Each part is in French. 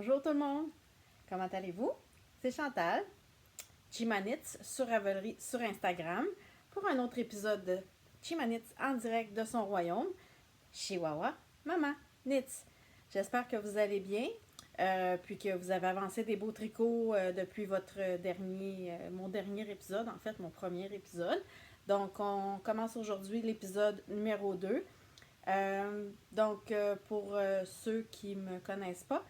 Bonjour tout le monde, comment allez-vous? C'est Chantal, Chimanits sur Ravelry sur Instagram pour un autre épisode de Chimanits en direct de son royaume, Chihuahua, Maman, Nits. J'espère que vous allez bien, puis que vous avez avancé des beaux tricots depuis mon dernier épisode, en fait mon premier épisode. Donc on commence aujourd'hui l'épisode numéro 2. Pour ceux qui ne me connaissent pas,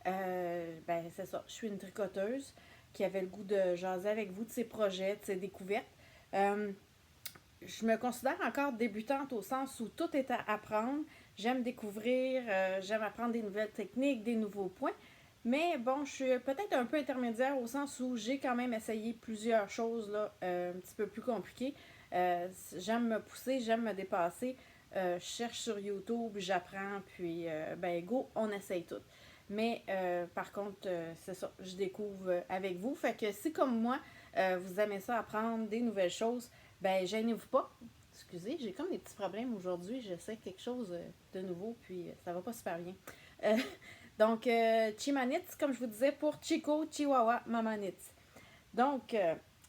c'est ça. Je suis une tricoteuse qui avait le goût de jaser avec vous de ses projets, de ses découvertes. Je me considère encore débutante au sens où tout est à apprendre. J'aime découvrir, j'aime apprendre des nouvelles techniques, des nouveaux points. Mais bon, je suis peut-être un peu intermédiaire au sens où j'ai quand même essayé plusieurs choses là, un petit peu plus compliquées. J'aime me pousser, j'aime me dépasser. Je cherche sur YouTube, j'apprends, puis go, on essaye tout. Mais par contre, c'est ça, je découvre avec vous. Fait que si comme moi, vous aimez ça apprendre des nouvelles choses, gênez-vous pas. Excusez, j'ai comme des petits problèmes aujourd'hui. J'essaie quelque chose de nouveau, puis ça va pas super bien. Euh, Chimanits, comme je vous disais, pour Chico, Chihuahua, Mamanits. Donc,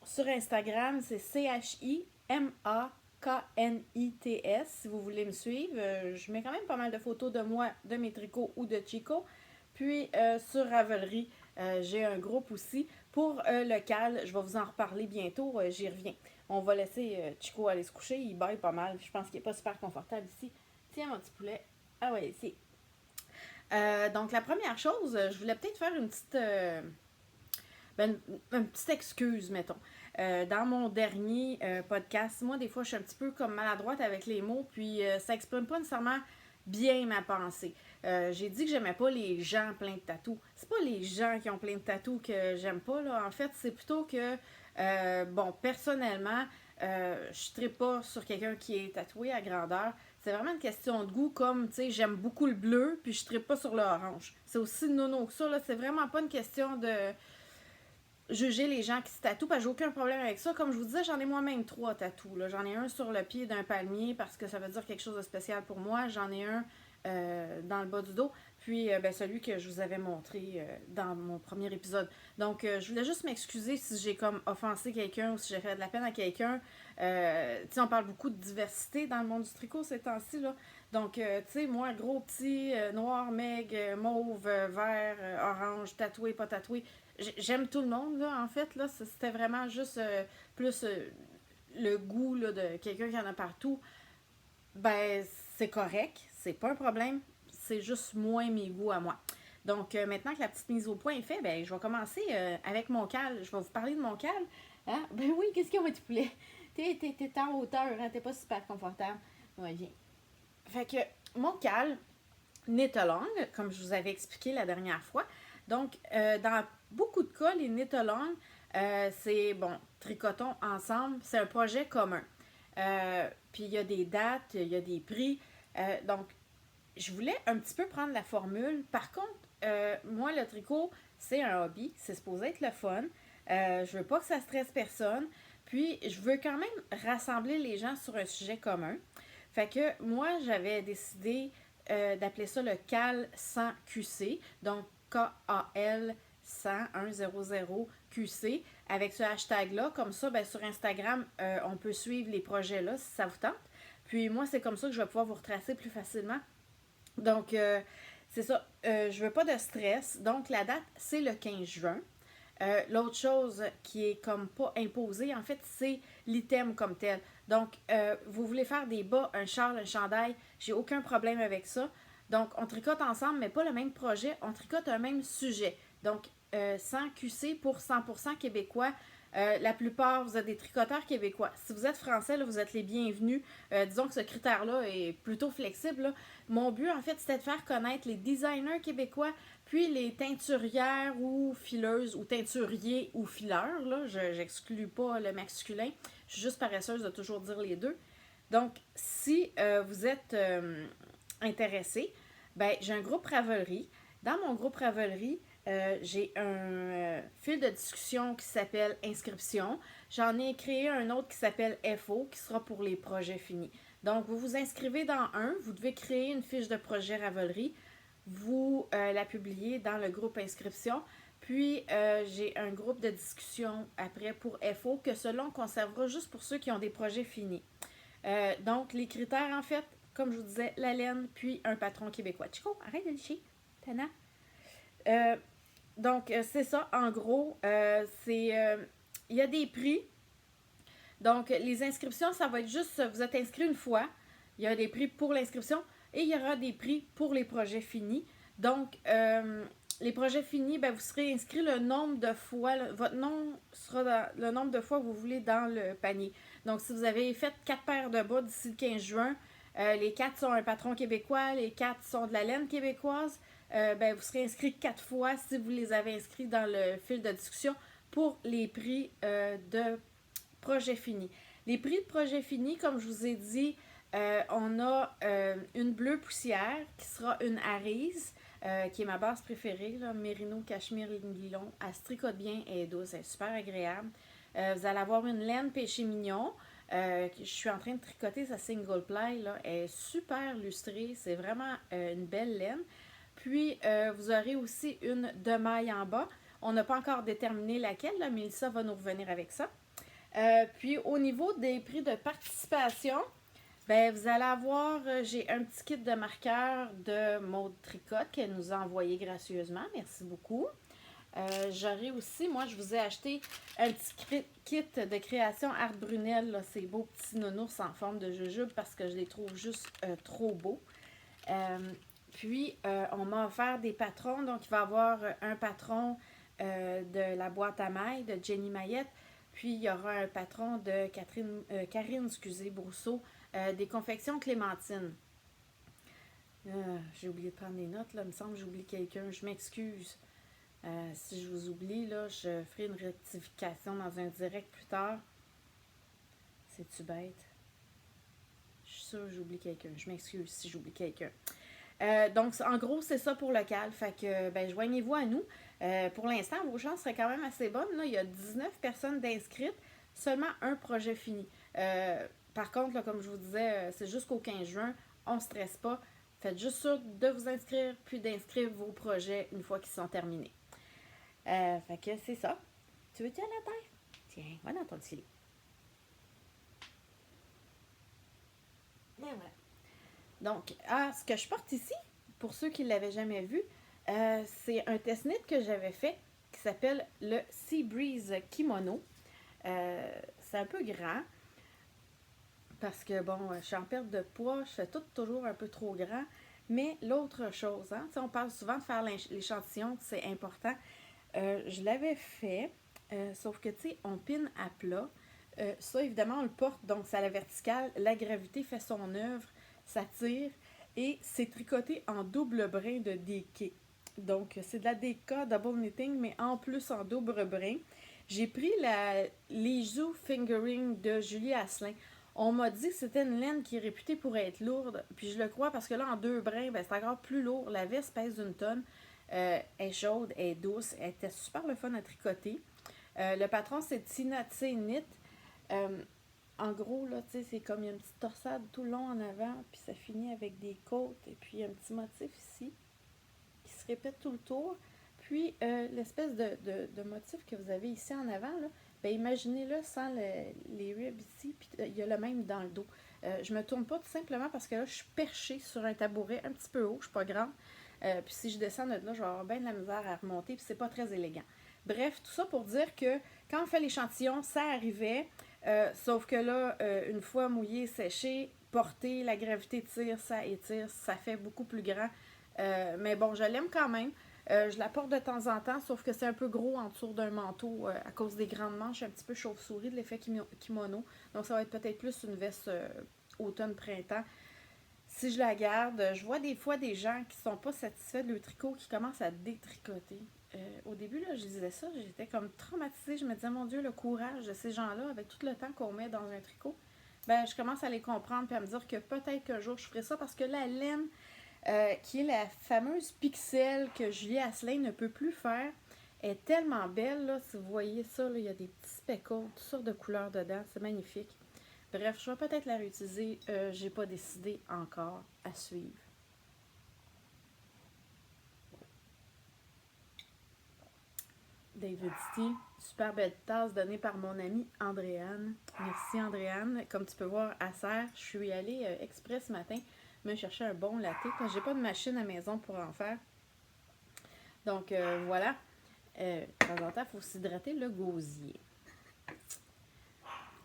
sur Instagram, c'est CHIMAKNITS, si vous voulez me suivre. Je mets quand même pas mal de photos de moi, de mes tricots ou de Chico. Puis sur Ravelry, j'ai un groupe aussi. Pour local, je vais vous en reparler bientôt, j'y reviens. On va laisser Chico aller se coucher, il baille pas mal. Je pense qu'il n'est pas super confortable ici. Tiens mon petit poulet. Ah ouais, ici. Donc la première chose, je voulais peut-être faire une petite excuse, mettons. Dans mon dernier podcast, moi, des fois, je suis un petit peu comme maladroite avec les mots, puis ça exprime pas nécessairement bien ma pensée. J'ai dit que j'aimais pas les gens pleins de tatous. C'est pas les gens qui ont plein de tatous que j'aime pas, là. En fait, c'est plutôt que, personnellement, je trippe pas sur quelqu'un qui est tatoué à grandeur. C'est vraiment une question de goût, comme, tu sais, j'aime beaucoup le bleu, puis je trippe pas sur l'orange. C'est aussi nono que ça, là. C'est vraiment pas une question de juger les gens qui se tatouent, parce que j'ai aucun problème avec ça. Comme je vous disais, j'en ai moi-même 3 tatous. Là. J'en ai un sur le pied d'un palmier parce que ça veut dire quelque chose de spécial pour moi. J'en ai un dans le bas du dos. Puis celui que je vous avais montré dans mon premier épisode. Donc, je voulais juste m'excuser si j'ai comme offensé quelqu'un ou si j'ai fait de la peine à quelqu'un. Tu sais, on parle beaucoup de diversité dans le monde du tricot ces temps-ci, là. Donc, tu sais, moi, gros, petit, noir, maigre, mauve, vert, orange, tatoué, pas tatoué. J'aime tout le monde, là, en fait. Là, c'était vraiment juste plus le goût là, de quelqu'un qui en a partout. Ben, c'est correct. C'est pas un problème. C'est juste moins mes goûts à moi. Donc, maintenant que la petite mise au point est faite, je vais commencer avec mon cal. Je vais vous parler de mon cal. Hein? Ben oui, qu'est-ce qu'il y a, mon petit poulet? T'es en hauteur, hein? T'es pas super confortable. Ouais, viens. Fait que mon cal, knit-along, comme je vous avais expliqué la dernière fois. Donc, dans beaucoup de cas, les knit-along, c'est, tricotons ensemble, c'est un projet commun. Puis il y a des dates, il y a des prix. Donc, je voulais un petit peu prendre la formule. Par contre, moi, le tricot, c'est un hobby. C'est supposé être le fun. Je veux pas que ça stresse personne. Puis, je veux quand même rassembler les gens sur un sujet commun. Fait que moi, j'avais décidé d'appeler ça le CAL 100 QC. Donc, KAL 100 QC. Avec ce hashtag-là, comme ça, sur Instagram, on peut suivre les projets-là si ça vous tente. Puis moi, c'est comme ça que je vais pouvoir vous retracer plus facilement. Donc, c'est ça. Je veux pas de stress. Donc, la date, c'est le 15 juin. L'autre chose qui est comme pas imposée, en fait, c'est l'item comme tel. Donc, vous voulez faire des bas, un châle, un chandail, j'ai aucun problème avec ça. Donc, on tricote ensemble, mais pas le même projet, on tricote un même sujet. Donc, 100 QC pour 100% québécois. La plupart, vous êtes des tricoteurs québécois. Si vous êtes français, là, vous êtes les bienvenus. Disons que ce critère-là est plutôt flexible. Là. Mon but, en fait, c'était de faire connaître les designers québécois, puis les teinturières ou fileuses, ou teinturiers ou fileurs. Là. J'exclus pas le masculin. Je suis juste paresseuse de toujours dire les deux. Donc, si vous êtes intéressé, j'ai un groupe Ravelry. Dans mon groupe Ravelry, j'ai un fil de discussion qui s'appelle Inscription. J'en ai créé un autre qui s'appelle FO, qui sera pour les projets finis. Donc, vous vous inscrivez dans un, vous devez créer une fiche de projet Ravelry. vous la publiez dans le groupe inscription. Puis, j'ai un groupe de discussion après pour FO que selon on conservera juste pour ceux qui ont des projets finis. Donc, les critères, en fait, comme je vous disais, la laine, puis un patron québécois. Chico, arrête de licher. Tana. Donc, c'est ça, en gros. Il y a des prix. Donc, les inscriptions, ça va être juste, vous êtes inscrit une fois. Il y a des prix pour l'inscription et il y aura des prix pour les projets finis. Donc, les projets finis, ben, vous serez inscrit le nombre de fois, votre nom sera le nombre de fois que vous voulez dans le panier. Donc, si vous avez fait 4 paires de bas d'ici le 15 juin, les 4 sont un patron québécois, les 4 sont de la laine québécoise, ben, vous serez inscrit 4 fois si vous les avez inscrits dans le fil de discussion pour les prix de projet fini. Les prix de projet fini, comme je vous ai dit, on a une bleue poussière qui sera une Arise, qui est ma base préférée, là, Mérino, Cachemire, Nylon. Elle se tricote bien et est douce, elle est super agréable. Vous allez avoir une laine péché mignon. Je suis en train de tricoter sa single ply, là. Elle est super lustrée, c'est vraiment une belle laine. Puis, vous aurez aussi une de maille en bas. On n'a pas encore déterminé laquelle, là, Mélissa va nous revenir avec ça. Puis au niveau des prix de participation, ben, vous allez avoir, j'ai un petit kit de marqueurs de Maude Tricotte qu'elle nous a envoyé gracieusement. Merci beaucoup. J'aurai aussi, moi je vous ai acheté un petit kit de création Art Brunel, là, ces beaux petits nounours en forme de jujube parce que je les trouve juste trop beaux. Puis on m'a offert des patrons, donc il va y avoir un patron de la boîte à mailles de Jenny Mayette. Puis, il y aura un patron de Karine Brousseau, des confections Clémentine. J'ai oublié de prendre des notes, là. Il me semble que j'ai oublié quelqu'un. Je m'excuse. Si je vous oublie, là, je ferai une rectification dans un direct plus tard. C'est-tu bête? Je suis sûre que j'oublie quelqu'un. Je m'excuse si j'oublie quelqu'un. Donc, en gros, c'est ça pour le cal. Fait que, ben, joignez-vous à nous. Pour l'instant, vos chances seraient quand même assez bonnes. Là. Il y a 19 personnes d'inscrites, seulement un projet fini. Par contre, là, comme je vous disais, c'est jusqu'au 15 juin. On ne stresse pas. Faites juste sûr de vous inscrire, puis d'inscrire vos projets une fois qu'ils sont terminés. Fait que c'est ça. Tu veux-tu aller à la terre? Tiens, va dans ton petit lit. Et voilà. Donc, ce que je porte ici, pour ceux qui ne l'avaient jamais vu, c'est un test knit que j'avais fait qui s'appelle le Sea Breeze Kimono. C'est un peu grand parce que, bon, je suis en perte de poids, je fais tout toujours un peu trop grand. Mais l'autre chose, hein, on parle souvent de faire l'échantillon, c'est important. Je l'avais fait, sauf que, tu sais, on pine à plat. Ça, évidemment, on le porte, donc c'est à la verticale. La gravité fait son œuvre, ça tire, et c'est tricoté en double brin de DK. Donc, c'est de la DK double knitting, mais en plus en double brin. J'ai pris la Lijou Fingering de Julie Asselin. On m'a dit que c'était une laine qui est réputée pour être lourde, puis je le crois parce que là, en deux brins, ben, c'est encore plus lourd. La veste pèse une tonne. Elle est chaude, elle est douce, elle était super le fun à tricoter. Le patron, c'est Tina Tse Knit. En gros, là, tu sais, c'est comme il y a une petite torsade tout le long en avant, puis ça finit avec des côtes, et puis un petit motif ici qui se répète tout le tour. Puis, l'espèce de motif que vous avez ici en avant, là, ben, imaginez-le sans les ribs ici, puis il y a le même dans le dos. Je me tourne pas tout simplement parce que là, je suis perchée sur un tabouret un petit peu haut, je suis pas grande. Puis si je descends de là, je vais avoir bien de la misère à remonter, puis c'est pas très élégant. Bref, tout ça pour dire que quand on fait l'échantillon, ça arrivait, sauf que là, une fois mouillé, séché, porté, la gravité tire, ça étire, ça fait beaucoup plus grand. Mais bon, je l'aime quand même. Je la porte de temps en temps, sauf que c'est un peu gros en dessous d'un manteau à cause des grandes manches, un petit peu chauve-souris de l'effet kimono. Donc ça va être peut-être plus une veste automne-printemps. Si je la garde, je vois des fois des gens qui sont pas satisfaits de leur tricot qui commencent à détricoter. Au début, là, je disais ça, j'étais comme traumatisée. Je me disais, mon Dieu, le courage de ces gens-là, avec tout le temps qu'on met dans un tricot. Ben, je commence à les comprendre et à me dire que peut-être qu'un jour je ferai ça parce que la laine, qui est la fameuse pixel que Julie Asselin ne peut plus faire, est tellement belle. Là, si vous voyez ça, là, il y a des petits speckles, toutes sortes de couleurs dedans. C'est magnifique. Bref, je vais peut-être la réutiliser. J'ai pas décidé encore à suivre. David City, super belle tasse donnée par mon amie Andréane. Merci Andréane. Comme tu peux voir à Serre, je suis allée exprès ce matin me chercher un bon latte parce que j'ai pas de machine à la maison pour en faire. Donc voilà. De temps en temps, il faut s'hydrater le gosier.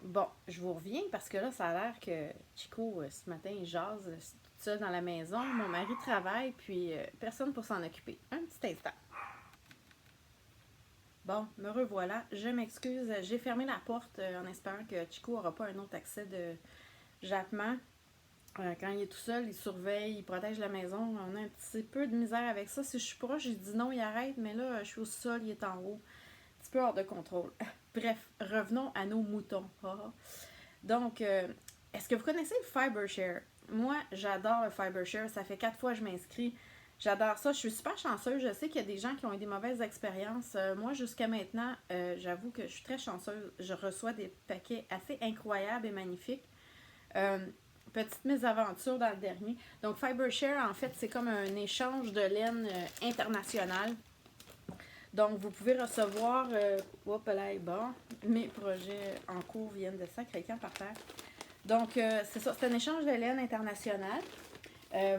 Bon, je vous reviens parce que là, ça a l'air que Chico, ce matin, il jase tout seul dans la maison. Mon mari travaille, puis personne pour s'en occuper. Un petit instant. Bon, me revoilà. Je m'excuse, j'ai fermé la porte en espérant que Chico n'aura pas un autre accès de jappement. Quand il est tout seul, il surveille, il protège la maison. On a un petit peu de misère avec ça. Si je suis proche, j'ai dit non, il arrête, mais là, je suis au sol, il est en haut. Un petit peu hors de contrôle. Bref, revenons à nos moutons. Donc, est-ce que vous connaissez le FiberShare? Moi, j'adore le FiberShare. Ça fait 4 fois que je m'inscris. J'adore ça. Je suis super chanceuse. Je sais qu'il y a des gens qui ont eu des mauvaises expériences. Moi, jusqu'à maintenant, j'avoue que je suis très chanceuse. Je reçois des paquets assez incroyables et magnifiques. Petite mésaventure dans le dernier. Donc, FiberShare, en fait, c'est comme un échange de laine international. Donc, vous pouvez recevoir... bon, mes projets en cours viennent de sacrer camp par terre. Donc, c'est ça. C'est un échange de laine international.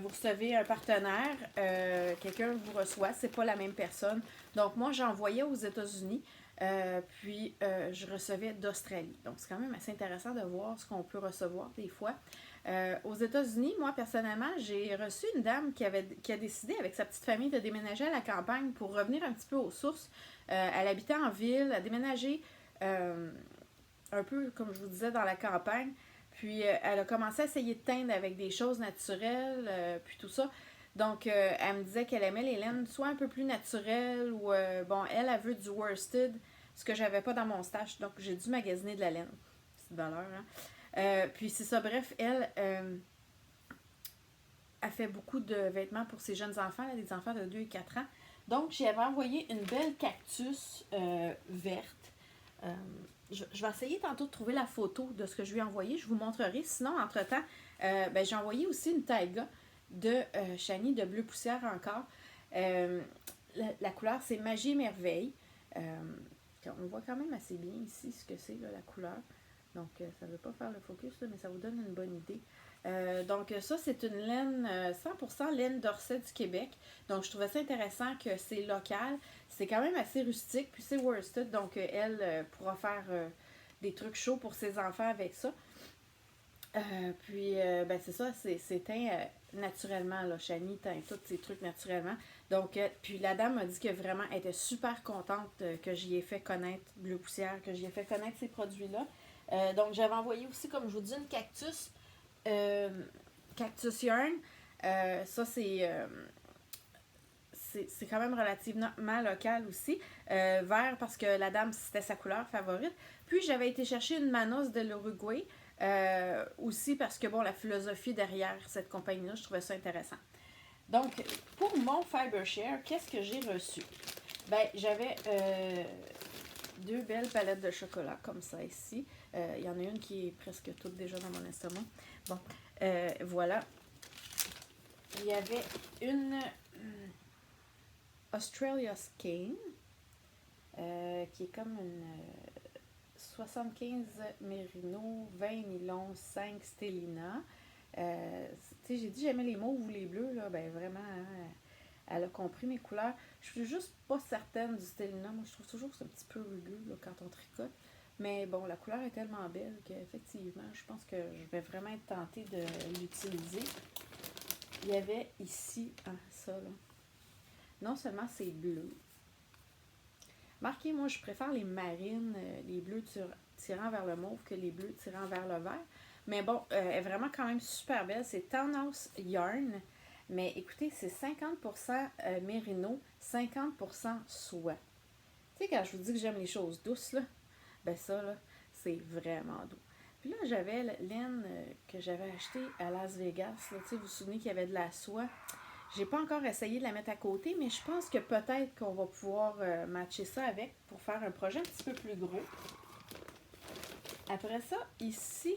Vous recevez un partenaire, quelqu'un vous reçoit, c'est pas la même personne. Donc, moi, j'envoyais aux États-Unis, puis je recevais d'Australie. Donc, c'est quand même assez intéressant de voir ce qu'on peut recevoir des fois. Aux États-Unis, moi, personnellement, j'ai reçu une dame qui a décidé avec sa petite famille de déménager à la campagne pour revenir un petit peu aux sources. Elle habitait en ville, elle a déménagé un peu, comme je vous disais, dans la campagne. Puis, elle a commencé à essayer de teindre avec des choses naturelles, puis tout ça. Donc, elle me disait qu'elle aimait les laines soit un peu plus naturelles ou, elle veut du worsted, ce que j'avais pas dans mon stash. Donc, j'ai dû magasiner de la laine. C'est de valeur, hein? Puis, c'est ça. Bref, elle a fait beaucoup de vêtements pour ses jeunes enfants, là, des enfants de 2 et 4 ans. Donc, j'avais envoyé une belle cactus verte. Je vais essayer tantôt de trouver la photo de ce que je lui ai envoyé. Je vous montrerai. Sinon, entre-temps, j'ai envoyé aussi une taiga de Shani de bleu poussière encore. La couleur, c'est Magie et Merveille. On voit quand même assez bien ici ce que c'est, là, la couleur. Donc, ça ne veut pas faire le focus, là, mais ça vous donne une bonne idée. Donc, ça, c'est une laine 100% laine d'Orsay du Québec. Donc, je trouvais ça intéressant que c'est local. C'est quand même assez rustique, puis c'est worsted. Donc, elle pourra faire des trucs chauds pour ses enfants avec ça. C'est ça, c'est teint naturellement. Là. Shani teint tous ces trucs naturellement. Donc, puis la dame m'a dit que vraiment, elle était super contente que j'y ai fait connaître Bleu Poussière, que j'y ai fait connaître ces produits-là. Donc, j'avais envoyé aussi, comme je vous dis, une cactus. Cactus Yarn. Ça, c'est quand même relativement local aussi. Vert parce que la dame, c'était sa couleur favorite. Puis, j'avais été chercher une Manos de l'Uruguay. Aussi parce que, la philosophie derrière cette compagnie-là, je trouvais ça intéressant. Donc, pour mon FiberShare, qu'est-ce que j'ai reçu? J'avais 2 belles palettes de chocolat comme ça ici. Il y en a une qui est presque toute déjà dans mon estomac. Bon, voilà. Il y avait une Australia's Cane qui est comme une 75 Merino, 20 nylon, 5 Stellina. J'ai dit j'aimais les mauves ou les bleus, là, vraiment, hein, elle a compris mes couleurs. Je suis juste pas certaine du Stellina. Moi, je trouve toujours que c'est un petit peu rugueux là, quand on tricote. Mais bon, la couleur est tellement belle qu'effectivement, je pense que je vais vraiment être tentée de l'utiliser. Il y avait ici, ça là. Non seulement c'est bleu. Marquez, moi, je préfère les marines, les bleus tirant vers le mauve que les bleus tirant vers le vert. Mais bon, elle est vraiment quand même super belle. C'est Townhouse Yarn. Mais écoutez, c'est 50% mérino, 50% soie. Tu sais, quand je vous dis que j'aime les choses douces, là, ça, là, c'est vraiment doux. Puis là, j'avais la laine que j'avais achetée à Las Vegas. Là, vous vous souvenez qu'il y avait de la soie. J'ai pas encore essayé de la mettre à côté, mais je pense que peut-être qu'on va pouvoir matcher ça avec pour faire un projet un petit peu plus gros. Après ça, ici,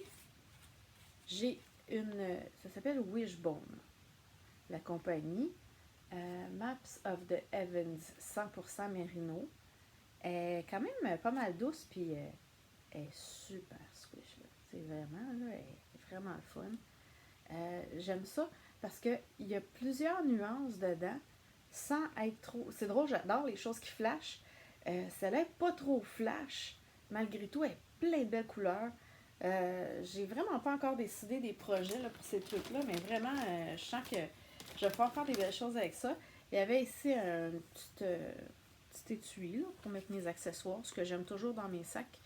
j'ai ça s'appelle Wishbone. La compagnie. Maps of the Heavens, 100% Merino. Elle est quand même pas mal douce, puis elle est super squish, là. C'est vraiment, là, elle est vraiment le fun. J'aime ça parce qu'il y a plusieurs nuances dedans sans être trop. C'est drôle, j'adore les choses qui flashent. Ça n'est pas trop flash. Malgré tout, elle est plein de belles couleurs. J'ai vraiment pas encore décidé des projets là, pour ces trucs-là, mais vraiment, je sens que je vais pouvoir faire des belles choses avec ça. Il y avait ici un petit étui là, pour mettre mes accessoires, ce que j'aime toujours dans mes sacs.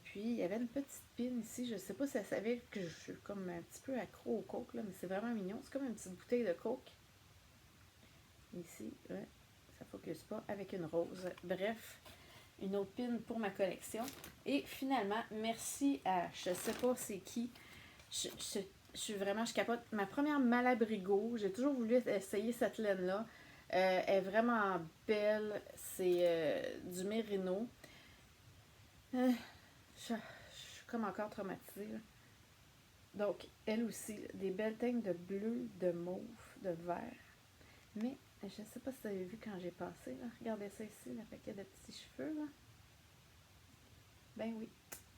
Puis il y avait une petite pine ici, je sais pas si elle savait que je suis comme un petit peu accro au coke, là, mais c'est vraiment mignon. C'est comme une petite bouteille de coke. Ici, ouais, ça focus pas, avec une rose. Bref, une autre pin pour ma collection. Et finalement, merci à je sais pas c'est qui. Je suis vraiment, je capote. Ma première Malabrigo, j'ai toujours voulu essayer cette laine-là. Elle est vraiment belle. C'est du mérino. Je suis comme encore traumatisée. Là. Donc, elle aussi, des belles teintes de bleu, de mauve, de vert. Mais, je ne sais pas si vous avez vu quand j'ai passé. Là. Regardez ça ici, le paquet de petits cheveux. Là. Ben oui,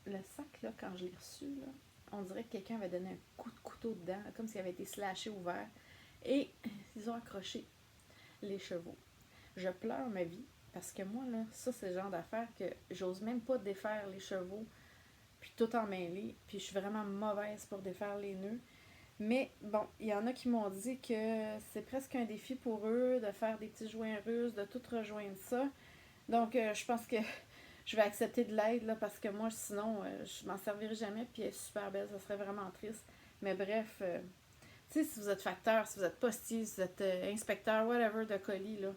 le sac, là, quand je l'ai reçu, là, on dirait que quelqu'un avait donné un coup de couteau dedans, comme s'il avait été slashé ouvert. Et ils ont accroché les chevaux. Je pleure ma vie, parce que moi, là, ça, c'est le genre d'affaire que j'ose même pas défaire les chevaux, puis tout emmêler, puis je suis vraiment mauvaise pour défaire les nœuds. Mais bon, il y en a qui m'ont dit que c'est presque un défi pour eux de faire des petits joints russes, de tout rejoindre ça. Donc, je pense que je vais accepter de l'aide, là, parce que moi, sinon, je m'en servirai jamais, puis elle est super belle, ça serait vraiment triste. Mais bref, tu sais, si vous êtes facteur, si vous êtes postier, si vous êtes inspecteur, whatever, de colis, là,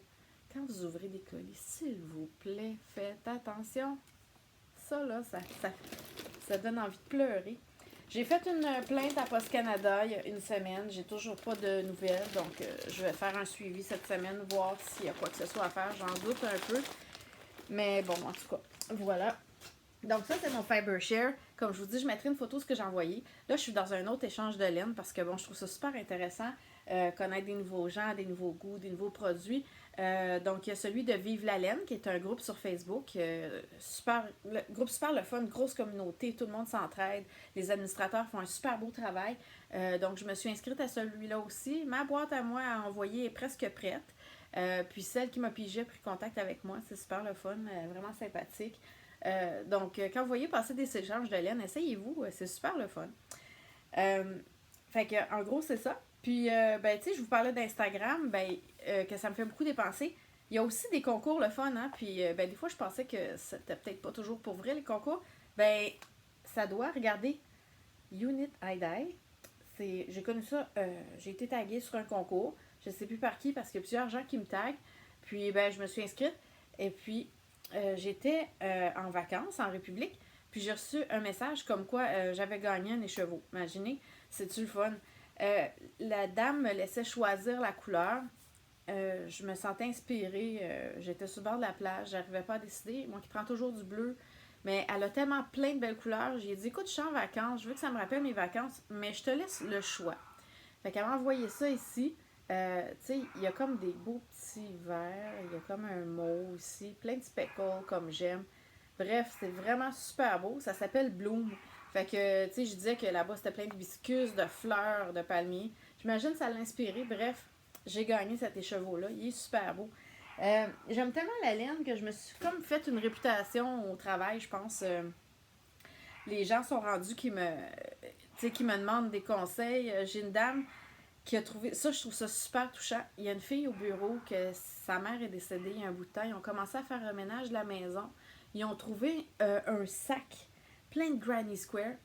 quand vous ouvrez des colis, s'il vous plaît, faites attention. Ça, là, ça donne envie de pleurer. J'ai fait une plainte à Post Canada il y a une semaine. J'ai toujours pas de nouvelles. Donc, je vais faire un suivi cette semaine, voir s'il y a quoi que ce soit à faire. J'en doute un peu. Mais bon, en tout cas, voilà. Donc, ça, c'est mon FiberShare. Comme je vous dis, je mettrai une photo de ce que j'ai envoyé. Là, je suis dans un autre échange de laine parce que, bon, je trouve ça super intéressant. Connaître des nouveaux gens, des nouveaux goûts, des nouveaux produits. Donc, il y a celui de Vive la laine, qui est un groupe sur Facebook. Groupe super le fun, grosse communauté, tout le monde s'entraide. Les administrateurs font un super beau travail. Donc, je me suis inscrite à celui-là aussi. Ma boîte à moi à envoyer est presque prête. Puis celle qui m'a pigé a pris contact avec moi. C'est super le fun, vraiment sympathique. Donc, quand vous voyez passer des échanges de laine, essayez-vous, c'est super le fun. Fait que, en gros, c'est ça. Puis, ben, tu sais, je vous parlais d'Instagram, que ça me fait beaucoup dépenser. Il y a aussi des concours, le fun, hein. Puis, ben, des fois, je pensais que c'était peut-être pas toujours pour vrai, les concours. Ben, ça doit, regarder Unit ID. J'ai connu ça, j'ai été taguée sur un concours. Je sais plus par qui, parce qu'il y a plusieurs gens qui me taguent. Puis, ben, je me suis inscrite. Et puis, j'étais en vacances en République. Puis, j'ai reçu un message comme quoi j'avais gagné un écheveau. Imaginez, c'est-tu le fun? La dame me laissait choisir la couleur. Je me sentais inspirée. J'étais sur le bord de la plage. J'arrivais pas à décider. Moi qui prends toujours du bleu. Mais elle a tellement plein de belles couleurs. J'ai dit, écoute, je suis en vacances. Je veux que ça me rappelle mes vacances. Mais je te laisse le choix. Fait qu'elle m'a envoyé ça ici. Tu sais, il y a comme des beaux petits verts. Il y a comme un mauve ici. Plein de speckles comme j'aime. Bref, c'est vraiment super beau. Ça s'appelle Bloom. Fait que, tu sais, je disais que là-bas, c'était plein d'hibiscus, de fleurs, de palmiers. J'imagine que ça l'a inspiré. Bref, j'ai gagné cet écheveau-là. Il est super beau. J'aime tellement la laine que je me suis comme fait une réputation au travail, je pense. Les gens sont rendus qui me demandent des conseils. J'ai une dame qui a trouvé... Ça, je trouve ça super touchant. Il y a une fille au bureau que sa mère est décédée il y a un bout de temps. Ils ont commencé à faire un ménage de la maison. Ils ont trouvé un sac plein de Granny Square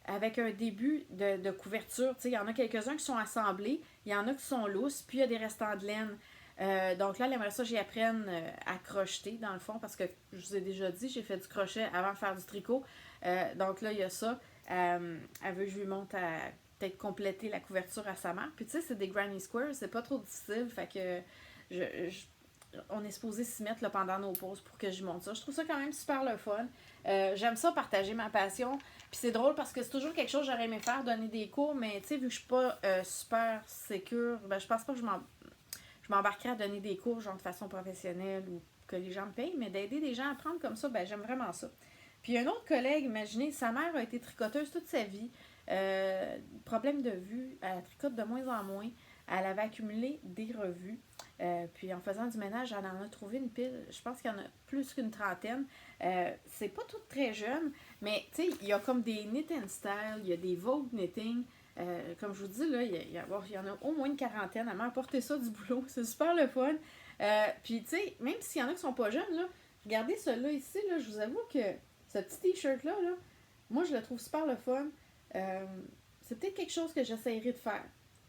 avec un début de couverture. Il y en a quelques-uns qui sont assemblés, il y en a qui sont lousses, puis il y a des restants de laine. Donc là, elle aimerait ça que j'y apprenne à crocheter, dans le fond, parce que je vous ai déjà dit, j'ai fait du crochet avant de faire du tricot. Donc là, il y a ça. Elle veut que je lui montre à peut-être compléter la couverture à sa mère. Puis tu sais, c'est des Granny Squares, c'est pas trop difficile, fait que on est supposé s'y mettre là, pendant nos pauses pour que je monte ça. Je trouve ça quand même super le fun. J'aime ça partager ma passion. Puis c'est drôle parce que c'est toujours quelque chose que j'aurais aimé faire, donner des cours, mais tu sais, vu que je suis pas super sécure, ben je pense pas que je m'embarquerais à donner des cours genre de façon professionnelle ou que les gens me payent, mais d'aider des gens à apprendre comme ça, ben j'aime vraiment ça. Puis un autre collègue, imaginez, sa mère a été tricoteuse toute sa vie, problème de vue, elle tricote de moins en moins, elle avait accumulé des revues, puis en faisant du ménage, elle en a trouvé une pile, je pense qu'il y en a plus qu'une trentaine. C'est pas toutes très jeunes, mais tu sais, il y a comme des knit and style, il y a des Vogue knitting. Comme je vous dis, là, il y en a au moins une quarantaine. Elle m'a apporté ça du boulot. C'est super le fun. Puis, tu sais, même s'il y en a qui sont pas jeunes, là, regardez celui-là ici. Là, je vous avoue que ce petit t-shirt-là, là, moi, je le trouve super le fun. C'est peut-être quelque chose que j'essaierai de faire.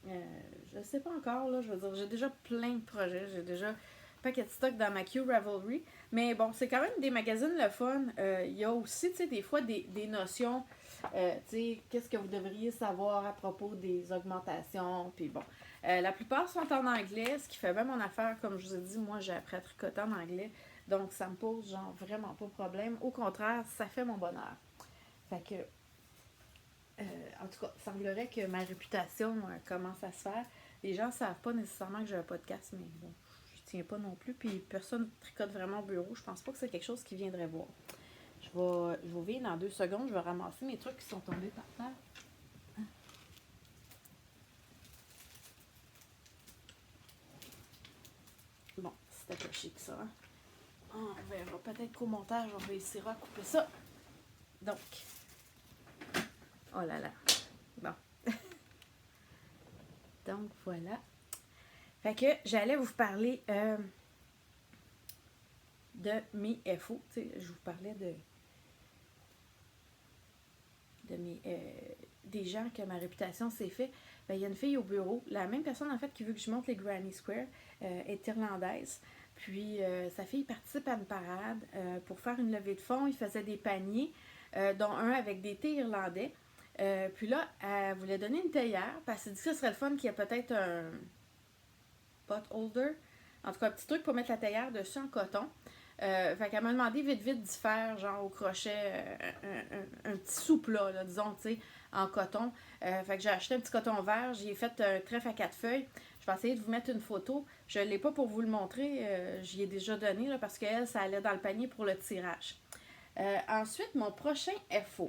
Je ne sais pas encore. Là, je veux dire, j'ai déjà plein de projets. J'ai déjà un paquet de stock dans ma Q Ravelry. Mais bon, c'est quand même des magazines le fun. Il y a aussi, tu sais, des fois, des notions. Tu sais, qu'est-ce que vous devriez savoir à propos des augmentations, puis bon. La plupart sont en anglais, ce qui fait bien mon affaire. Comme je vous ai dit, moi, j'ai appris à tricoter en anglais, donc ça me pose, genre, vraiment pas de problème. Au contraire, ça fait mon bonheur. Fait que, en tout cas, il semblerait que ma réputation commence à se faire. Les gens ne savent pas nécessairement que j'ai un podcast, mais bon, je tiens pas non plus, puis personne ne tricote vraiment au bureau. Je pense pas que c'est quelque chose qui viendrait voir. Je vais ouvrir dans 2 secondes. Je vais ramasser mes trucs qui sont tombés par terre. Bon, c'était pas chic ça. Hein? On verra peut-être qu'au montage, on réussira à couper ça. Donc. Oh là là. Bon. Donc voilà. Fait que j'allais vous parler de mes FO. Tu sais, je vous parlais des gens que ma réputation s'est fait. Ben, il y a une fille au bureau, la même personne en fait qui veut que je monte les Granny Square, est irlandaise. Puis sa fille participe à une parade pour faire une levée de fonds. Il faisait des paniers, dont un avec des thés irlandais. Puis là, elle voulait donner une théière, parce qu'elle dit que ce serait le fun qu'il y ait peut-être un pot holder. En tout cas, un petit truc pour mettre la théière dessus en coton. Fait qu'elle m'a demandé vite d'y faire, genre au crochet, un petit sous-plat, là, disons, tu sais, en coton. Fait que j'ai acheté un petit coton vert, j'ai fait un trèfle à 4 feuilles. Je vais essayer de vous mettre une photo. Je ne l'ai pas pour vous le montrer, j'y ai déjà donné, là, parce qu'elle, ça allait dans le panier pour le tirage. Ensuite, mon prochain FO.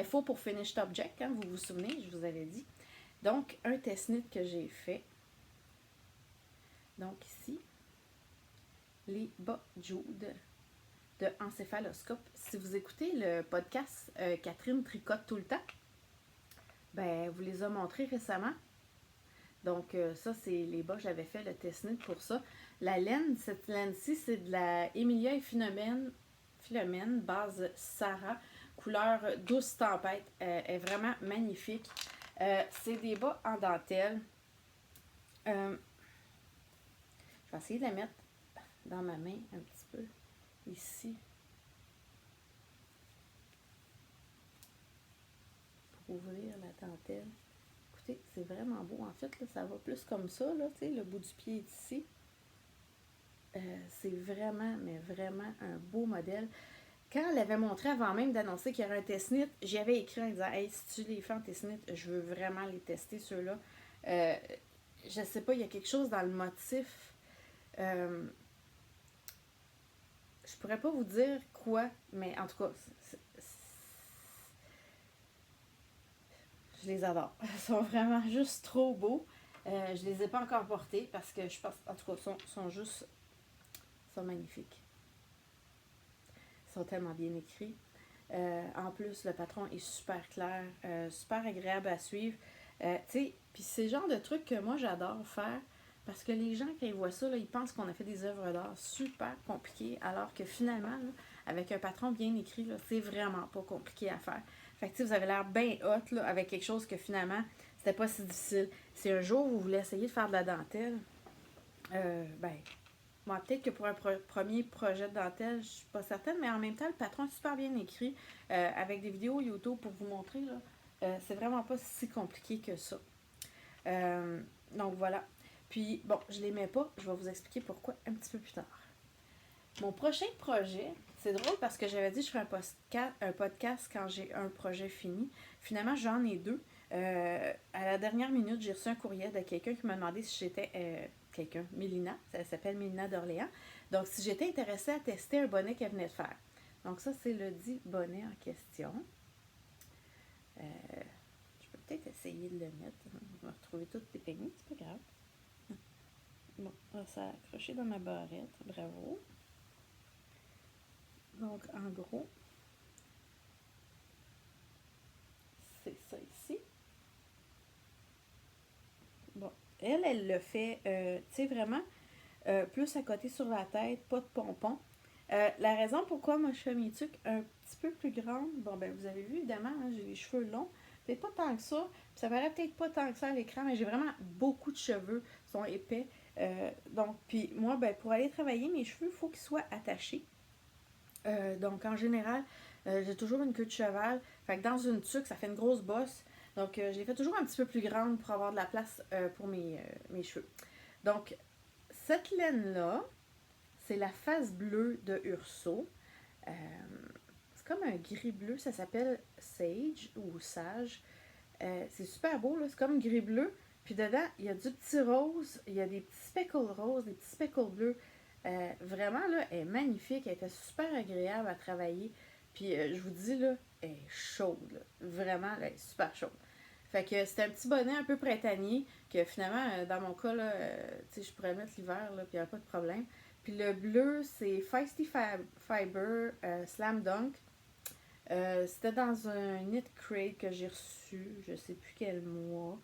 FO pour Finished Object, hein, vous vous souvenez, je vous avais dit. Donc, un test knit que j'ai fait. Donc, ici, les bas Jude de Encéphaloscope. Si vous écoutez le podcast Catherine tricote tout le temps, ben, vous les a montrés récemment. Donc, ça, c'est les bas, j'avais fait le test knit pour ça. La laine, cette laine-ci, c'est de la Emilia et Philomène, base Sarah, couleur douce tempête. Est vraiment magnifique. C'est des bas en dentelle. Je vais essayer de la mettre dans ma main un petit peu, ici, pour ouvrir la dentelle. Écoutez, c'est vraiment beau. En fait, là, ça va plus comme ça, là, tu sais, le bout du pied est ici. C'est vraiment, mais vraiment un beau modèle. Quand elle l'avait montré avant même d'annoncer qu'il y aurait un test knit, j'y avais écrit en disant « Hey, si tu les fais en test knit, je veux vraiment les tester, ceux-là. » Je sais pas, il y a quelque chose dans le motif. Je pourrais pas vous dire quoi, mais en tout cas, je les adore. Ils sont vraiment juste trop beaux. Je les ai pas encore portés parce que je pense, en tout cas, sont juste, sont magnifiques. Ils sont tellement bien écrits. En plus, le patron est super clair, super agréable à suivre. Tu sais, puis c'est le genre de truc que moi j'adore faire. Parce que les gens, quand ils voient ça, là, ils pensent qu'on a fait des œuvres d'art super compliquées, alors que finalement, là, avec un patron bien écrit, là, c'est vraiment pas compliqué à faire. Fait que tu sais, vous avez l'air bien hot là, avec quelque chose que finalement, c'était pas si difficile. Si un jour vous voulez essayer de faire de la dentelle, ben, moi, peut-être que pour un premier projet de dentelle, je suis pas certaine, mais en même temps, le patron est super bien écrit, avec des vidéos YouTube pour vous montrer, là. C'est vraiment pas si compliqué que ça. Donc voilà. Puis, bon, je les mets pas. Je vais vous expliquer pourquoi un petit peu plus tard. Mon prochain projet, c'est drôle parce que j'avais dit que je ferais un podcast quand j'ai un projet fini. Finalement, j'en ai 2. À la dernière minute, j'ai reçu un courriel de quelqu'un qui m'a demandé si j'étais quelqu'un, Mélina, ça s'appelle Mélina d'Orléans. Donc, si j'étais intéressée à tester un bonnet qu'elle venait de faire. Donc, ça, c'est le dit bonnet en question. Je peux peut-être essayer de le mettre. Je vais retrouver toutes les peignées, c'est pas grave. Bon, ça a accroché dans ma barrette, bravo. Donc, en gros, c'est ça ici. Bon, elle le fait, tu sais, vraiment, plus à côté sur la tête, pas de pompons. La raison pourquoi moi je fais mes tuques un petit peu plus grandes, bon ben vous avez vu évidemment, hein, j'ai les cheveux longs, peut-être pas tant que ça, ça paraît peut-être pas tant que ça à l'écran, mais j'ai vraiment beaucoup de cheveux, ils sont épais. Donc, puis moi, ben pour aller travailler, mes cheveux, il faut qu'ils soient attachés. Donc en général, j'ai toujours une queue de cheval, fait que dans une tuque, ça fait une grosse bosse. Donc je les fais toujours un petit peu plus grande pour avoir de la place pour mes cheveux. Donc, cette laine-là, c'est la face bleue de Urso. Euh, c'est comme un gris bleu, ça s'appelle Sage ou Sage. C'est super beau, là, c'est comme gris bleu. Puis dedans, il y a du petit rose, il y a des petits speckles roses, des petits speckles bleus. Vraiment, là, elle est magnifique, elle était super agréable à travailler. Puis je vous dis, là, elle est chaude, là. Vraiment, elle est super chaude. Fait que c'était un petit bonnet un peu printanier que finalement, dans mon cas, là, je pourrais le mettre l'hiver, là, puis il n'y a pas de problème. Puis le bleu, c'est Feisty Fiber Slam Dunk. C'était dans un knit crate que j'ai reçu, je sais plus quel mois.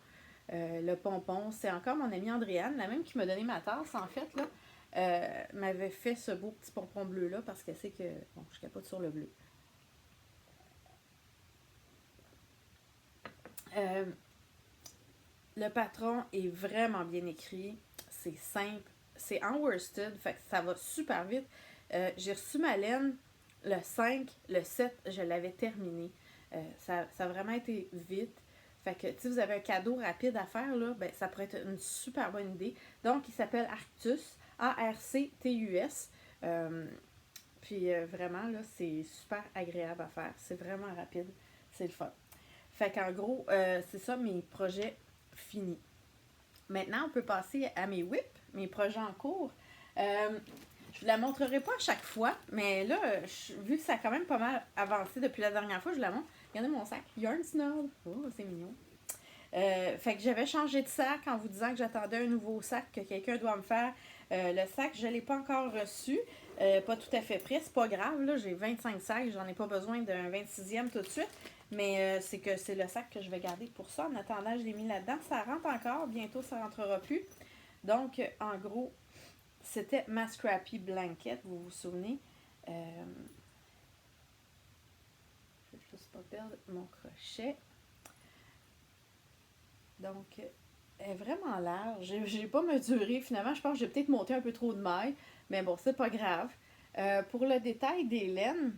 Le pompon, c'est encore mon amie Andréane, la même qui m'a donné ma tasse, en fait, là, m'avait fait ce beau petit pompon bleu-là parce qu'elle sait que, bon, je capote sur le bleu. Euh, le patron est vraiment bien écrit, c'est simple, c'est en worsted, fait que ça va super vite. J'ai reçu ma laine le 5, le 7, je l'avais terminé. Ça a vraiment été vite. Fait que si vous avez un cadeau rapide à faire, là, ben, ça pourrait être une super bonne idée. Donc, il s'appelle Arctus, A-R-C-T-U-S. Puis vraiment, là, c'est super agréable à faire. C'est vraiment rapide. C'est le fun. Fait qu'en gros, c'est ça mes projets finis. Maintenant, on peut passer à mes whips, mes projets en cours. Je ne la montrerai pas à chaque fois, mais là, vu que ça a quand même pas mal avancé depuis la dernière fois, je la montre. Regardez mon sac. Yarn Snob. Oh, c'est mignon. Fait que j'avais changé de sac en vous disant que j'attendais un nouveau sac que quelqu'un doit me faire. Le sac, je ne l'ai pas encore reçu. Pas tout à fait prêt. C'est pas grave, là. J'ai 25 sacs. J'en ai pas besoin d'un 26e tout de suite. Mais c'est que c'est le sac que je vais garder pour ça. En attendant, je l'ai mis là-dedans. Ça rentre encore. Bientôt, ça rentrera plus. Donc, en gros, c'était ma Scrappy Blanket. Vous vous souvenez? Je ne vais juste pas perdre mon crochet. Donc, elle est vraiment large. J'ai pas mesuré. Finalement, je pense que j'ai peut-être monté un peu trop de mailles. Mais bon, c'est pas grave. Pour le détail des laines,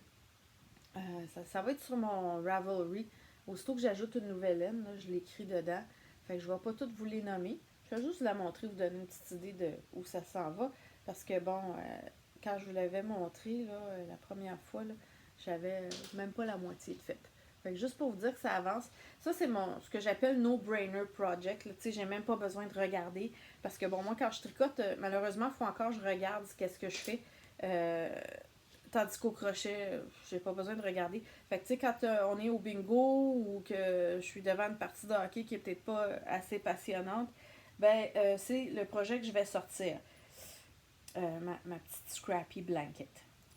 ça va être sur mon Ravelry. Aussitôt que j'ajoute une nouvelle laine, là, je l'écris dedans. Fait que je vais pas toutes vous les nommer. Je vais juste vous la montrer, vous donner une petite idée de où ça s'en va. Parce que bon, quand je vous l'avais montré là, la première fois, là, j'avais même pas la moitié de fait. Fait que juste pour vous dire que ça avance. Ça, c'est ce que j'appelle no-brainer project. Tu sais, j'ai même pas besoin de regarder. Parce que bon, moi, quand je tricote, malheureusement, il faut encore que je regarde qu'est-ce que je fais. Tandis qu'au crochet, j'ai pas besoin de regarder. Fait que tu sais, quand on est au bingo ou que je suis devant une partie de hockey qui est peut-être pas assez passionnante, ben c'est le projet que je vais sortir. Ma petite Scrappy Blanket.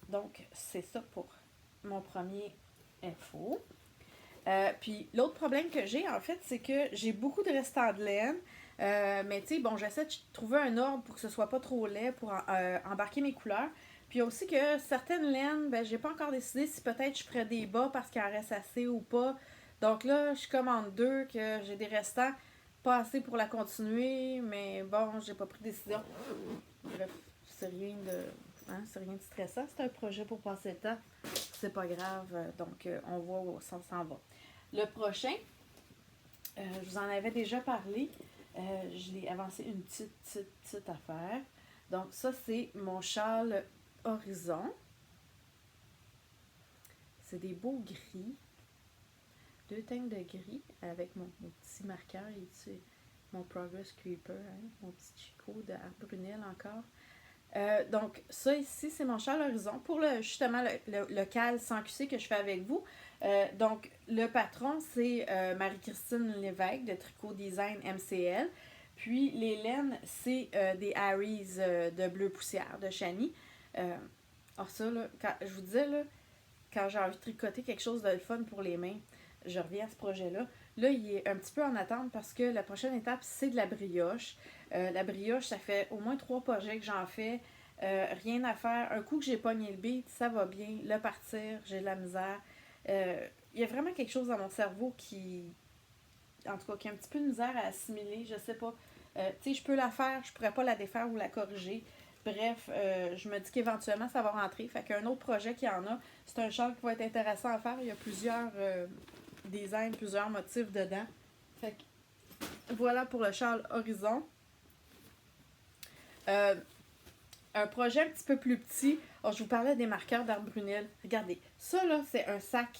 Donc, c'est ça pour mon premier info. Puis l'autre problème que j'ai, en fait, c'est que j'ai beaucoup de restants de laine. Mais tu sais, bon, j'essaie de trouver un ordre pour que ce soit pas trop laid pour embarquer mes couleurs. Puis aussi que certaines laines, ben, j'ai pas encore décidé si peut-être je ferais des bas parce qu'il en reste assez ou pas. Donc là, je commande deux, que j'ai des restants, pas assez pour la continuer, mais bon, j'ai pas pris de décision. Bref, c'est rien de. Hein, c'est rien de stressant, c'est un projet pour passer le temps. C'est pas grave, donc on voit où ça s'en va. Le prochain, je vous en avais déjà parlé. Je l'ai avancé une petite affaire. Donc ça, c'est mon châle Horizon. C'est des beaux gris. 2 teintes de gris avec mon petit marqueur. mon Progress Creeper, hein, mon petit Chico de Art Brunel encore. Donc, ça ici, c'est mon châle horizon pour justement le cal sans QC que je fais avec vous. Donc, le patron, c'est Marie-Christine Lévesque de Tricot Design MCL. Puis, les laines, c'est des Harry's de bleu poussière de Chani. Alors, ça, là, je vous disais, là, quand j'ai envie de tricoter quelque chose de fun pour les mains, je reviens à ce projet-là. Là, il est un petit peu en attente parce que la prochaine étape, c'est de la brioche. La brioche, ça fait au moins 3 projets que j'en fais. Rien à faire. Un coup que j'ai pogné le beat, ça va bien. Le partir, j'ai de la misère. Il y a vraiment quelque chose dans mon cerveau en tout cas, qui a un petit peu de misère à assimiler. Je sais pas. Tu sais, je peux la faire, je pourrais pas la défaire ou la corriger. Bref, je me dis qu'éventuellement, ça va rentrer. Fait qu'un autre projet qu'il y en a, c'est un châle qui va être intéressant à faire. Il y a plusieurs designs, plusieurs motifs dedans. Fait que voilà pour le châle Horizon. Un projet un petit peu plus petit. Alors, je vous parlais des marqueurs d'Art Brunel. Regardez, ça là, c'est un sac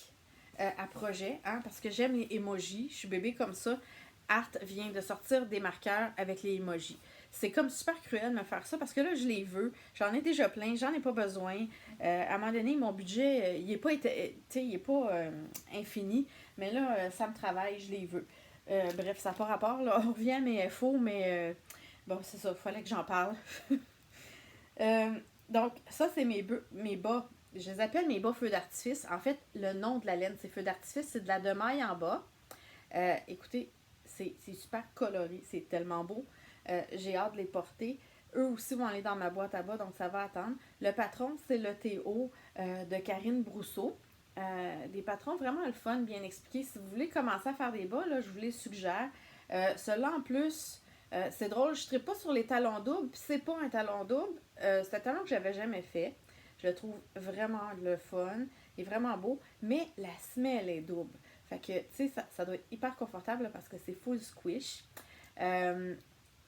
à projet, hein, parce que j'aime les emojis. Je suis bébé comme ça. Art vient de sortir des marqueurs avec les emojis. C'est comme super cruel de me faire ça parce que là, je les veux. J'en ai déjà plein, j'en ai pas besoin. À un moment donné, mon budget, il n'est pas, infini, mais là, ça me travaille, je les veux. Bref, ça n'a pas rapport, là. On revient à mes FO, mais bon, c'est ça, il fallait que j'en parle. Donc, ça, c'est mes bas. Je les appelle mes bas feux d'artifice. En fait, le nom de la laine, c'est feux d'artifice, c'est de la demaille en bas. Écoutez, c'est super coloré, c'est tellement beau. J'ai hâte de les porter. Eux aussi vont aller dans ma boîte à bas, donc ça va attendre. Le patron, c'est le Théo de Karine Brousseau. Des patrons vraiment le fun, bien expliqués. Si vous voulez commencer à faire des bas, là, je vous les suggère. Ceux-là, en plus, c'est drôle, je ne pas sur les talons doubles, puis c'est pas un talon double. C'est un talon que j'avais jamais fait. Je le trouve vraiment le fun. Il est vraiment beau, mais la semelle est double. Fait que, tu sais, ça doit être hyper confortable là, parce que c'est full squish.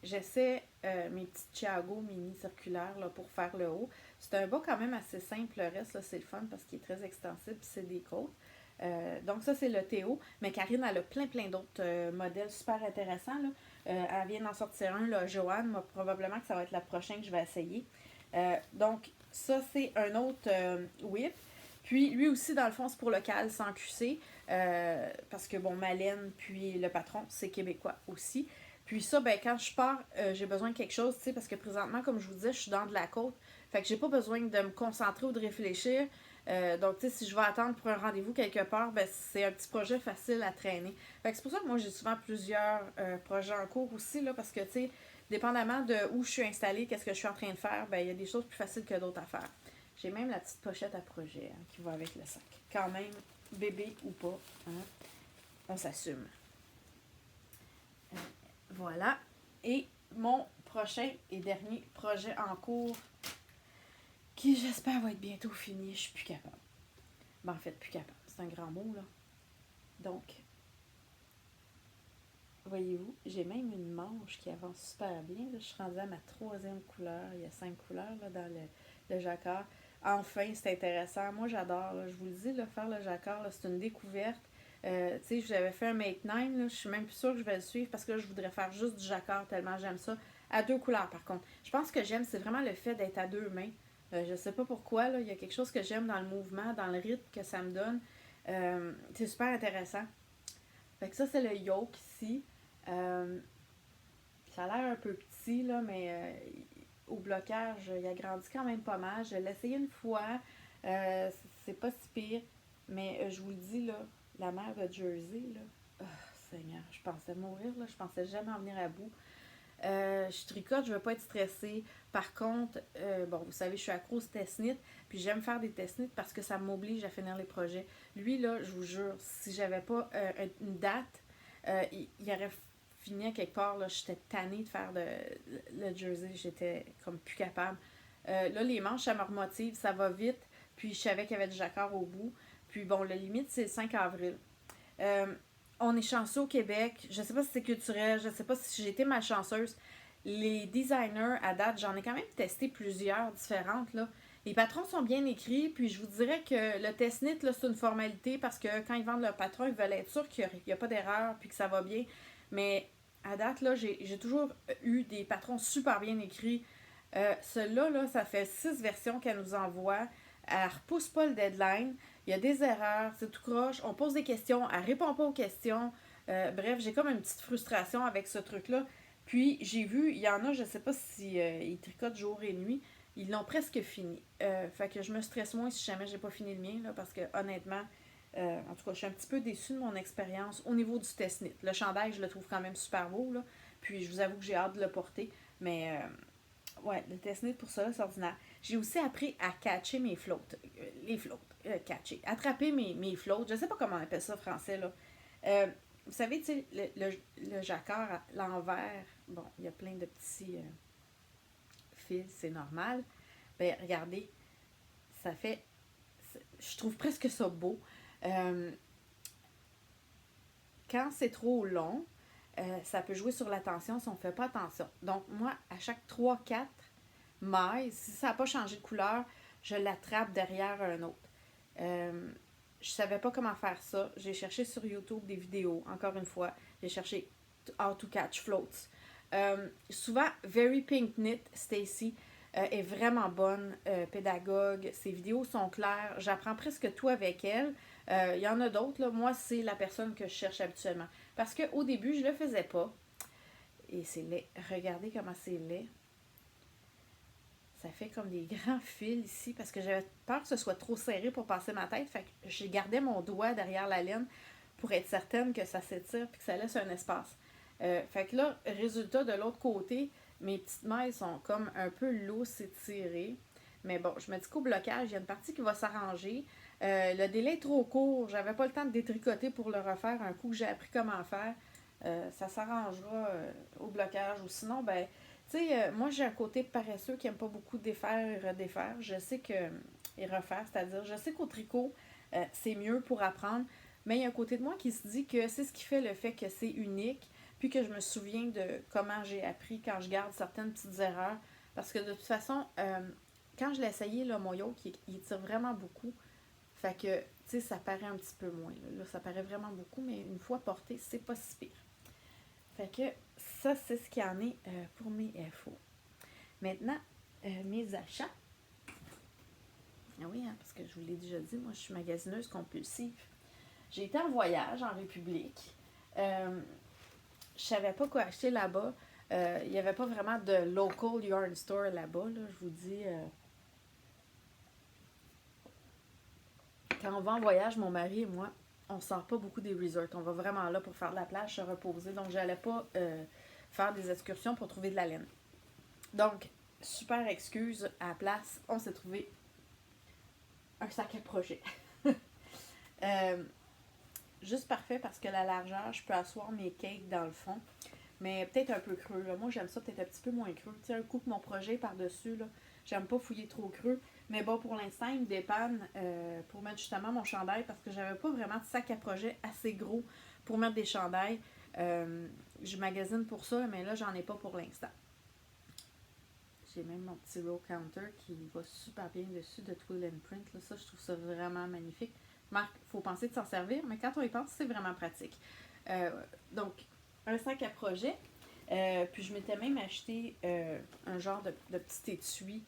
J'essaie mes petits Thiago mini circulaires là, pour faire le haut. C'est un bas quand même assez simple. Le reste, là, c'est le fun parce qu'il est très extensible et c'est des côtes. Donc ça, c'est le Théo. Mais Karine, elle a plein d'autres modèles super intéressants. Là. Elle vient d'en sortir un. Là, Joanne, moi, probablement que ça va être la prochaine que je vais essayer. Donc ça, c'est un autre whip. Puis lui aussi, dans le fond, c'est pour le cal sans QC. Parce que, bon, ma laine, puis le patron, c'est québécois aussi. Puis ça, ben quand je pars, j'ai besoin de quelque chose, tu sais, parce que présentement, comme je vous disais, je suis dans de la côte. Fait que j'ai pas besoin de me concentrer ou de réfléchir. Donc, tu sais, si je vais attendre pour un rendez-vous quelque part, ben c'est un petit projet facile à traîner. Fait que c'est pour ça que moi, j'ai souvent plusieurs projets en cours aussi, là, parce que, tu sais, dépendamment de où je suis installée, qu'est-ce que je suis en train de faire, ben il y a des choses plus faciles que d'autres à faire. J'ai même la petite pochette à projet hein, qui va avec le sac. Quand même, bébé ou pas, hein, on s'assume. Voilà. Et mon prochain et dernier projet en cours, qui j'espère va être bientôt fini, je suis plus capable. Ben en fait, plus capable. C'est un grand mot, là. Donc, voyez-vous, j'ai même une manche qui avance super bien. Là. Je suis rendue à ma 3e couleur. Il y a 5 couleurs là, dans le jacquard. Enfin, c'est intéressant. Moi, j'adore. Là. Je vous le dis, là, faire le jacquard, c'est une découverte. Tu sais, j'avais fait un Make 9. Là, je suis même plus sûre que je vais le suivre parce que là, je voudrais faire juste du jacquard tellement j'aime ça. À 2 couleurs, par contre. Je pense que j'aime, c'est vraiment le fait d'être à 2 mains. Je sais pas pourquoi. Là, il y a quelque chose que j'aime dans le mouvement, dans le rythme que ça me donne. C'est super intéressant. Fait que ça, c'est le yoke ici. Ça a l'air un peu petit, là, mais au blocage, il a grandi quand même pas mal. Je l'ai essayé une fois. C'est pas si pire. Mais je vous le dis, là, la mère de Jersey, là, oh, Seigneur, je pensais mourir, là. Je pensais jamais en venir à bout. Je tricote, je veux pas être stressée. Par contre, bon, vous savez, je suis accro au test-knit, puis j'aime faire des test-knit parce que ça m'oblige à finir les projets. Lui, là, je vous jure, si j'avais pas une date, il aurait fini à quelque part, là, j'étais tannée de faire le jersey, j'étais comme plus capable. Là, les manches, ça me remotive, ça va vite, puis je savais qu'il y avait du jacquard au bout. Puis bon, la limite, c'est le 5 avril. On est chanceux au Québec. Je sais pas si c'est culturel, je sais pas si j'ai été malchanceuse. Les designers, à date, j'en ai quand même testé plusieurs différentes, là. Les patrons sont bien écrits, puis je vous dirais que le test-knit, là, c'est une formalité parce que quand ils vendent leur patron, ils veulent être sûrs qu'il n'y a pas d'erreur, puis que ça va bien. Mais à date, là, j'ai toujours eu des patrons super bien écrits. Celle-là, là, ça fait 6 versions qu'elle nous envoie. Elle repousse pas le deadline. Il y a des erreurs, c'est tout croche. On pose des questions, elle répond pas aux questions. Bref, j'ai comme une petite frustration avec ce truc-là. Puis, j'ai vu, il y en a, je sais pas si ils tricotent jour et nuit. Ils l'ont presque fini. Fait que je me stresse moins si jamais j'ai pas fini le mien, là, parce que honnêtement, en tout cas, je suis un petit peu déçue de mon expérience au niveau du test knit. Le chandail, je le trouve quand même super beau, là. Puis, je vous avoue que j'ai hâte de le porter. Mais, ouais, le test knit pour ça, là, c'est ordinaire. J'ai aussi appris à catcher mes flottes. Les flottes. Catcher. Attraper mes flottes. Je sais pas comment on appelle ça en français, là. Vous savez, tu sais, le jacquard à l'envers, bon, il y a plein de petits fils, c'est normal. Ben, regardez, ça fait. Je trouve presque ça beau. Euh, Quand c'est trop long, ça peut jouer sur l'attention si on ne fait pas attention. Donc, moi, à chaque 3-4 mailles, si ça n'a pas changé de couleur, je l'attrape derrière un autre. Je savais pas comment faire ça. J'ai cherché sur YouTube des vidéos, encore une fois. J'ai cherché How to Catch Floats. Souvent, Very Pink Knit, Stacy, est vraiment bonne pédagogue. Ses vidéos sont claires. J'apprends presque tout avec elle. Il y en a d'autres. Là. Moi, c'est la personne que je cherche habituellement. Parce qu'au début, je le faisais pas. Et c'est laid. Regardez comment c'est laid. Ça fait comme des grands fils ici parce que j'avais peur que ce soit trop serré pour passer ma tête. Fait que j'ai gardé mon doigt derrière la laine pour être certaine que ça s'étire et que ça laisse un espace. Fait que là, résultat de l'autre côté, mes petites mailles sont comme un peu lousses et tirées. Mais bon, je me dis qu'au blocage, il y a une partie qui va s'arranger. Le délai est trop court. J'avais pas le temps de détricoter pour le refaire un coup que j'ai appris comment faire. Ça s'arrangera au blocage. Ou sinon, ben, tu sais, moi j'ai un côté paresseux qui aime pas beaucoup défaire et redéfaire. Je sais que. Et refaire, c'est-à-dire, je sais qu'au tricot, c'est mieux pour apprendre. Mais il y a un côté de moi qui se dit que c'est ce qui fait le fait que c'est unique. Puis que je me souviens de comment j'ai appris quand je garde certaines petites erreurs. Parce que de toute façon, quand je l'ai essayé, là, mon yoke, il tire vraiment beaucoup. Fait que, tu sais, ça paraît un petit peu moins. Là, ça paraît vraiment beaucoup, mais une fois porté, c'est pas si pire. Fait que ça, c'est ce qu'il y en est pour mes FO. Maintenant, mes achats. Ah oui, hein, parce que je vous l'ai déjà dit, moi, je suis magasineuse compulsive. J'ai été en voyage en République. Je savais pas quoi acheter là-bas. Il n'y avait pas vraiment de local yarn store là-bas. Là, je vous dis, quand on va en voyage, mon mari et moi, on sort pas beaucoup des resorts. On va vraiment là pour faire de la plage, se reposer. Donc, j'allais pas faire des excursions pour trouver de la laine. Donc, super excuse, à la place, on s'est trouvé un sac à projet. Juste parfait parce que la largeur, je peux asseoir mes cakes dans le fond. Mais peut-être un peu creux. Là. Moi, j'aime ça peut-être un petit peu moins creux. Tu sais, un coup que mon projet est par-dessus, là, j'aime pas fouiller trop creux. Mais bon, pour l'instant, il me dépanne pour mettre justement mon chandail parce que j'avais pas vraiment de sac à projet assez gros pour mettre des chandails. Je magasine pour ça, mais là, j'en ai pas pour l'instant. J'ai même mon petit row counter qui va super bien dessus de Twill and Print. Là, ça, je trouve ça vraiment magnifique. Marc, il faut penser de s'en servir, mais quand on y pense, c'est vraiment pratique. Donc, un sac à projet. Puis je m'étais même acheté un genre de petit étui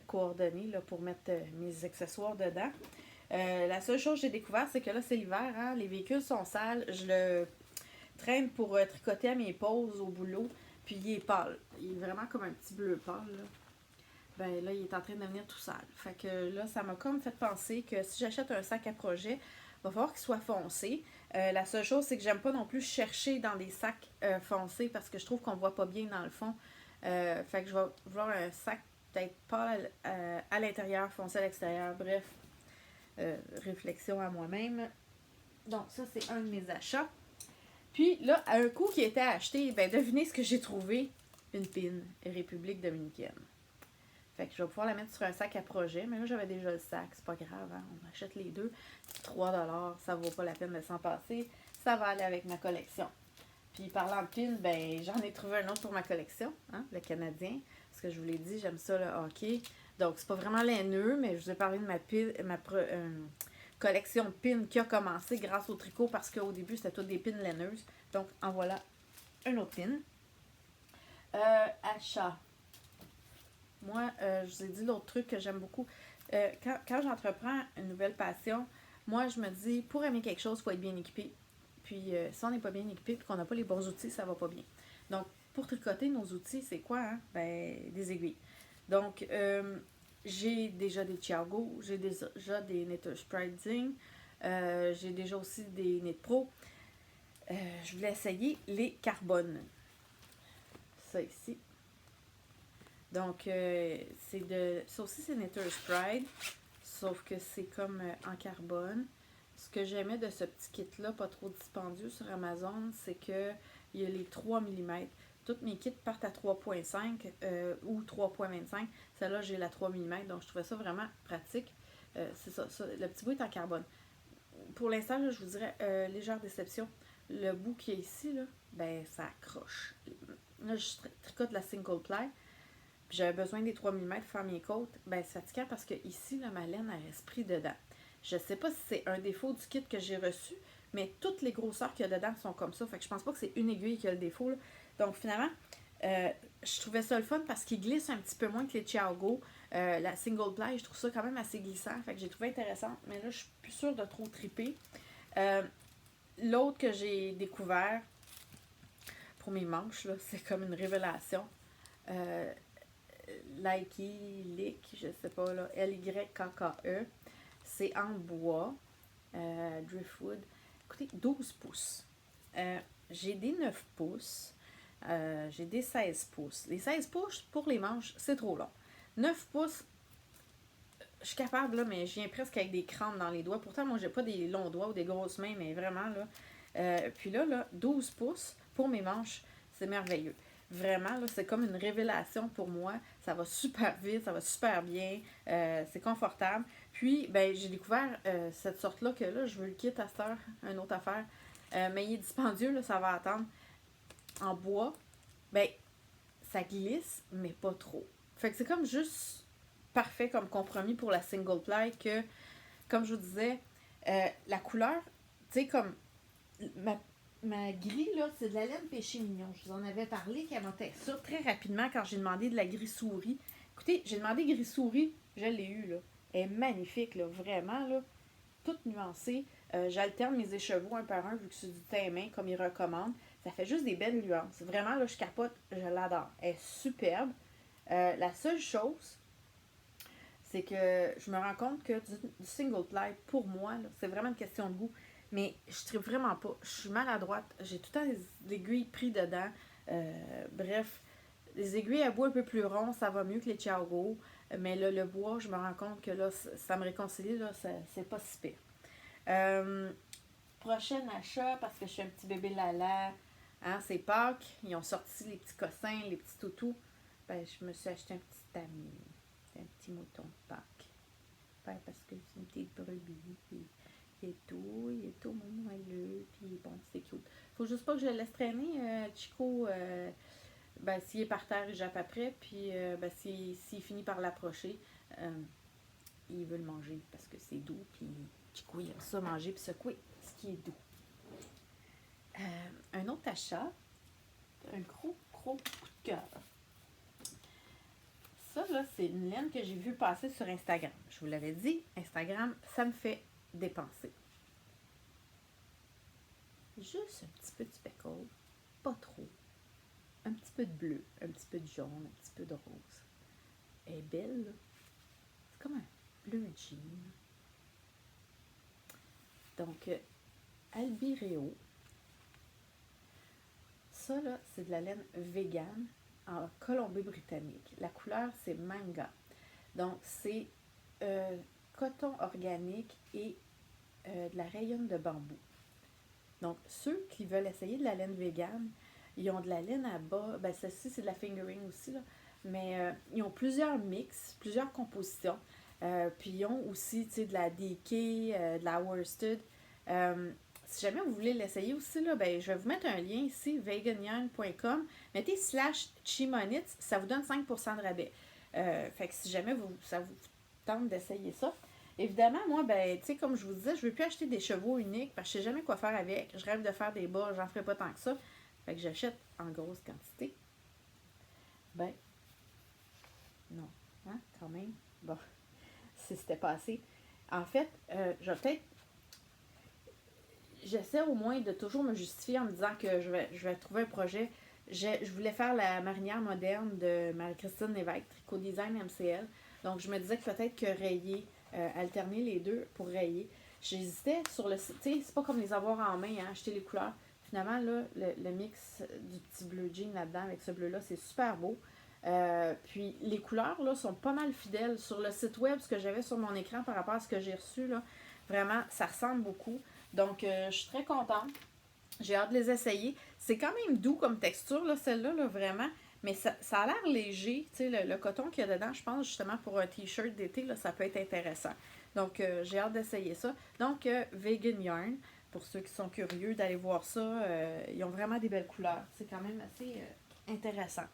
coordonné là, pour mettre mes accessoires dedans. La seule chose que j'ai découvert, c'est que là, c'est l'hiver. Hein, les véhicules sont sales. Je le traîne pour tricoter à mes pauses au boulot. Puis il est pâle. Il est vraiment comme un petit bleu pâle. Là. Ben là, il est en train de devenir tout sale. Fait que là, ça m'a comme fait penser que si j'achète un sac à projet, il va falloir qu'il soit foncé. La seule chose, c'est que j'aime pas non plus chercher dans des sacs foncés parce que je trouve qu'on voit pas bien dans le fond. Fait que je vais vouloir un sac peut-être pâle à l'intérieur, foncé à l'extérieur. Bref, réflexion à moi-même. Donc ça, c'est un de mes achats. Puis là, à un coup qui était acheté, ben devinez ce que j'ai trouvé. Une pin République dominicaine. Fait que je vais pouvoir la mettre sur un sac à projet. Mais là, j'avais déjà le sac. C'est pas grave. Hein? On achète les deux. 3$. Ça vaut pas la peine de s'en passer. Ça va aller avec ma collection. Puis parlant de pin, ben j'en ai trouvé un autre pour ma collection. Hein? Le Canadien. Parce que je vous l'ai dit, j'aime ça le hockey. Donc, c'est pas vraiment laineux. Mais je vous ai parlé de ma collection de pins qui a commencé grâce au tricot. Parce qu'au début, c'était toutes des pins laineuses. Donc, en voilà un autre pin. Achat. Moi, je vous ai dit l'autre truc que j'aime beaucoup. Quand j'entreprends une nouvelle passion, moi, je me dis, pour aimer quelque chose, il faut être bien équipé. Puis, si on n'est pas bien équipé et qu'on n'a pas les bons outils, ça va pas bien. Donc, pour tricoter, nos outils, c'est quoi? Hein? Ben, des aiguilles. Donc, j'ai déjà des Thiago, j'ai déjà des Knitter's Pride Zing, j'ai déjà aussi des Knit Pro. Je voulais essayer les carbones. Ça ici. Donc, ça aussi, c'est Knitter's Pride, sauf que c'est comme en carbone. Ce que j'aimais de ce petit kit-là, pas trop dispendieux sur Amazon, c'est que il y a les 3 mm. Toutes mes kits partent à 3.5 ou 3.25. Celle-là, j'ai la 3 mm, donc je trouvais ça vraiment pratique. C'est ça, le petit bout est en carbone. Pour l'instant, là, je vous dirais, légère déception. Le bout qui est ici, là, ben, ça accroche. Là, je tricote la single ply. Puis j'avais besoin des 3 mm pour faire mes côtes. Ben, c'est fatigant parce que ici, là, ma laine, elle reste pris dedans. Je sais pas si c'est un défaut du kit que j'ai reçu, mais toutes les grosseurs qu'il y a dedans sont comme ça. Fait que je pense pas que c'est une aiguille qui a le défaut, là. Donc, finalement, je trouvais ça le fun parce qu'il glisse un petit peu moins que les Thiago. La single ply, je trouve ça quand même assez glissant. Fait que j'ai trouvé intéressant. Mais là, je suis plus sûre de trop triper. L'autre que j'ai découvert pour mes manches, là, c'est comme une révélation. Likey, Lick, je sais pas, là, L-Y-K-K-E. C'est en bois. Driftwood. Écoutez, 12 pouces. J'ai des 9 pouces. J'ai des 16 pouces. Les 16 pouces, pour les manches, c'est trop long. 9 pouces, je suis capable, là, mais je viens presque avec des crampes dans les doigts. Pourtant, moi, j'ai pas des longs doigts ou des grosses mains, mais vraiment, là. Puis là, 12 pouces pour mes manches, c'est merveilleux. Vraiment, là, c'est comme une révélation pour moi. Ça va super vite, ça va super bien. C'est confortable. Puis, ben, j'ai découvert cette sorte-là que là, je veux le kit à cette heure, une autre affaire. Mais il est dispendieux, là, ça va attendre. En bois, ben, ça glisse, mais pas trop. Fait que c'est comme juste parfait comme compromis pour la single ply que, comme je vous disais, la couleur, tu sais, comme ma grille, là, c'est de la laine péché mignon. Je vous en avais parlé qu'elle montait ça très rapidement quand j'ai demandé de la gris souris. Écoutez, j'ai demandé gris souris, je l'ai eu, là. Elle est magnifique, là, vraiment, là. Toute nuancée. J'alterne mes écheveaux un par un vu que c'est du teint main, comme ils recommandent. Ça fait juste des belles nuances. Vraiment, là, je capote, je l'adore. Elle est superbe. La seule chose, c'est que je me rends compte que du single ply, pour moi, c'est vraiment une question de goût. Mais je ne tripe vraiment pas. Je suis maladroite. J'ai tout le temps des aiguilles prises dedans. Bref, les aiguilles à bois un peu plus ronds, ça va mieux que les Thiago. Mais là, le bois, je me rends compte que là, ça me réconcilie. Là, c'est pas si pire. Prochain achat, parce que je suis un petit bébé lala. Hein, c'est Pâques. Ils ont sorti les petits cossins, les petits toutous. Ben, je me suis acheté un petit ami. Un petit mouton de Pâques. Ben, parce que c'est une petite brebis. Puis il est tout moelleux. Puis bon, c'est cute. Faut juste pas que je le laisse traîner. Chico, ben, s'il est par terre, il jappe après. Puis ben, s'il finit par l'approcher, il veut le manger parce que c'est doux. Puis Chico, il aime ça manger puis secouer ce qui est doux. Un autre achat, un gros coup de cœur. Ça, là, c'est une laine que j'ai vue passer sur Instagram. Je vous l'avais dit, Instagram, ça me fait dépenser. Juste un petit peu de speckle, pas trop. Un petit peu de bleu, un petit peu de jaune, un petit peu de rose. Elle est belle, là. C'est comme un bleu jean. Donc, Albireo. Ça, là, c'est de la laine vegan en Colombie-Britannique. La couleur, c'est manga. Donc, c'est coton organique et de la rayonne de bambou. Donc, ceux qui veulent essayer de la laine vegan, ils ont de la laine à bas. Ben, celle-ci, c'est de la fingering aussi, là. Mais ils ont plusieurs mix, plusieurs compositions. Puis, ils ont aussi, tu sais, de la DK, de la worsted. Si jamais vous voulez l'essayer aussi, là, ben, je vais vous mettre un lien ici, veganyoung.com. Mettez /chimonits, ça vous donne 5% de rabais. Fait que si jamais ça vous tente d'essayer ça. Évidemment, moi, ben, tu sais, comme je vous disais, je ne veux plus acheter des chevaux uniques parce que je ne sais jamais quoi faire avec. Je rêve de faire des bas, j'en ferai pas tant que ça. Fait que j'achète en grosse quantité. Ben, non. Hein, quand même. Bon, si c'était pas assez. En fait, je vais peut-être j'essaie au moins de toujours me justifier en me disant que je vais trouver un projet. Je voulais faire la marinière moderne de Marie-Christine Lévesque, Tricot Design MCL. Donc, je me disais que peut-être que rayer, alterner les deux pour rayer. J'hésitais sur le site. Tu sais, c'est pas comme les avoir en main, hein, acheter les couleurs. Finalement, là, le mix du petit bleu jean là-dedans avec ce bleu-là, c'est super beau. Puis les couleurs là sont pas mal fidèles sur le site web, ce que j'avais sur mon écran par rapport à ce que j'ai reçu là. Vraiment, ça ressemble beaucoup. Donc, je suis très contente. J'ai hâte de les essayer. C'est quand même doux comme texture, là, celle-là, là, vraiment. Mais ça a l'air léger. Tu sais, le coton qu'il y a dedans, je pense, justement, pour un t-shirt d'été, là, ça peut être intéressant. Donc, j'ai hâte d'essayer ça. Donc, Vegan Yarn, pour ceux qui sont curieux d'aller voir ça, ils ont vraiment des belles couleurs. C'est quand même assez intéressant.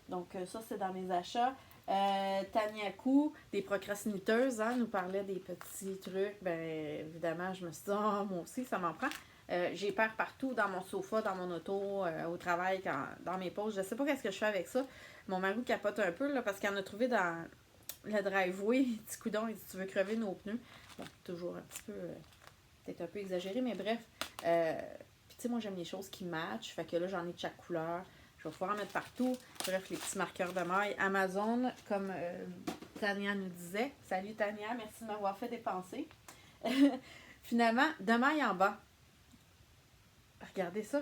Donc, ça, c'est dans mes achats. Tania Kou, des procrastinateuses, hein, nous parlait des petits trucs. Ben, évidemment, je me suis dit, oh, moi aussi, ça m'en prend. J'ai peur partout, dans mon sofa, dans mon auto, au travail, dans mes pauses. Je sais pas qu'est-ce que je fais avec ça. Mon mari capote un peu, là, parce qu'il en a trouvé dans le driveway. Petit coudon, il dit, tu veux crever nos pneus. Bon, toujours un petit peu, peut-être un peu exagéré, mais bref. Puis, tu sais, moi, j'aime les choses qui matchent. Fait que là, j'en ai de chaque couleur. Je vais pouvoir en mettre partout. Bref, les petits marqueurs de maille. Amazon, comme Tania nous disait. Salut Tania, merci de m'avoir fait dépenser. Finalement, de maille en bas. Regardez ça.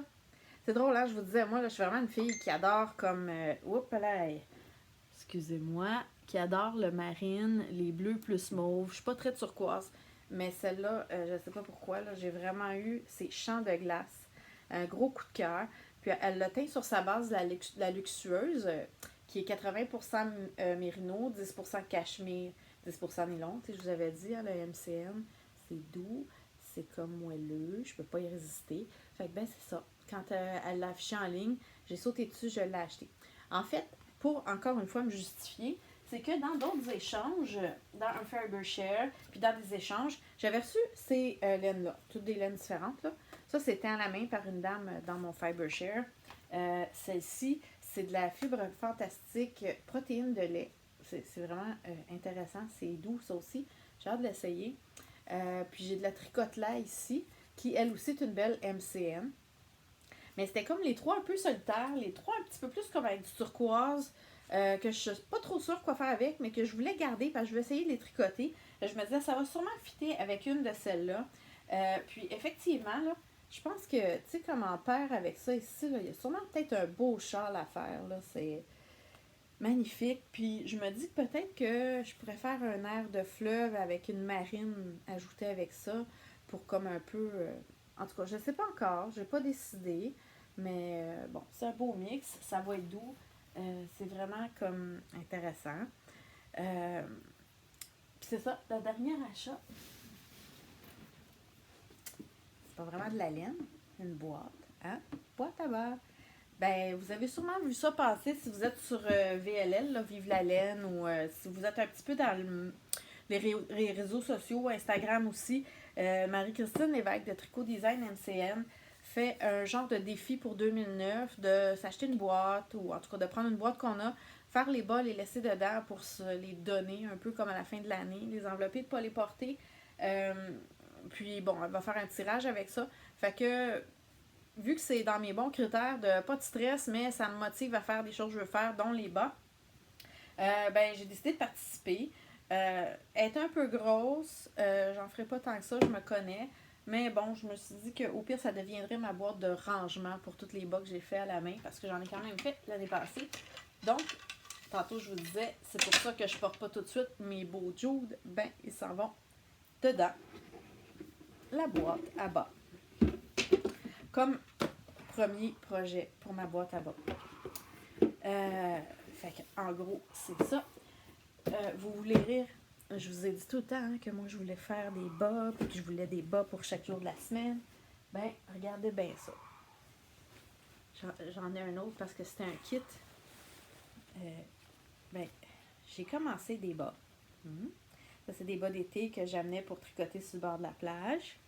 C'est drôle, hein? Je vous disais, moi, là, je suis vraiment une fille qui adore comme... oups là, excusez-moi. Qui adore le marine, les bleus plus mauve. Je suis pas très turquoise. Mais celle-là, je sais pas pourquoi, là, j'ai vraiment eu ces champs de glace. Un gros coup de cœur. Puis elle l'a teint sur sa base de la luxueuse, qui est 80% mérino, 10% cachemire, 10% nylon. Tu sais, je vous avais dit, hein, le MCM, c'est doux, c'est comme moelleux, je peux pas y résister. Fait que ben c'est ça. Quand elle l'a affiché en ligne, j'ai sauté dessus, je l'ai acheté. En fait, pour encore une fois me justifier, c'est que dans d'autres échanges, dans un Fabershare, puis dans des échanges, j'avais reçu ces laines-là, toutes des laines différentes, là. Ça, c'était à la main par une dame dans mon Fibershare. Celle-ci, c'est de la fibre fantastique protéine de lait. C'est vraiment intéressant. C'est doux, ça aussi. J'ai hâte de l'essayer. Puis j'ai de la tricote-là ici, qui, elle aussi, est une belle MCM. Mais c'était comme les trois un peu solitaires, les trois un petit peu plus comme avec du turquoise, que je suis pas trop sûre quoi faire avec, mais que je voulais garder parce que je vais essayer de les tricoter. Je me disais, ça va sûrement fitter avec une de celles-là. Puis effectivement, là, je pense que, tu sais, comme en paire avec ça ici, là, il y a sûrement peut-être un beau châle à faire, là. C'est magnifique. Puis je me dis que peut-être que je pourrais faire un air de fleuve avec une marine ajoutée avec ça pour comme un peu... en tout cas, je sais pas encore, j'ai pas décidé. Mais bon, c'est un beau mix, ça va être doux. C'est vraiment comme intéressant. Puis c'est ça, le dernier achat, c'est pas vraiment de la laine, une boîte, hein? Boîte à beurre. Ben, vous avez sûrement vu ça passer si vous êtes sur VLL, là, Vive la laine, ou si vous êtes un petit peu dans les réseaux sociaux, Instagram aussi. Marie-Christine Lévesque de Tricot Design MCN fait un genre de défi pour 2009 de s'acheter une boîte, ou en tout cas de prendre une boîte qu'on a, faire les bas, les laisser dedans pour se les donner, un peu comme à la fin de l'année, les envelopper, de ne pas les porter. Puis bon, elle va faire un tirage avec ça. Fait que vu que c'est dans mes bons critères de pas de stress, mais ça me motive à faire des choses que je veux faire, dont les bas, ben j'ai décidé de participer. Elle est un peu grosse, j'en ferai pas tant que ça, je me connais. Mais bon, je me suis dit qu'au pire, ça deviendrait ma boîte de rangement pour toutes les bas que j'ai fait à la main, parce que j'en ai quand même fait l'année passée. Donc, tantôt je vous disais, c'est pour ça que je porte pas tout de suite mes beaux Jude. Ben, ils s'en vont dedans la boîte à bas. Comme premier projet pour ma boîte à bas. Fait que, en gros, c'est ça. Vous voulez rire? Je vous ai dit tout le temps hein, que moi, je voulais faire des bas, puis que je voulais des bas pour chaque jour de la semaine. Ben, regardez bien ça. J'en ai un autre parce que c'était un kit. Ben, j'ai commencé des bas. Ça, c'est des bas d'été que j'amenais pour tricoter sur le bord de la plage.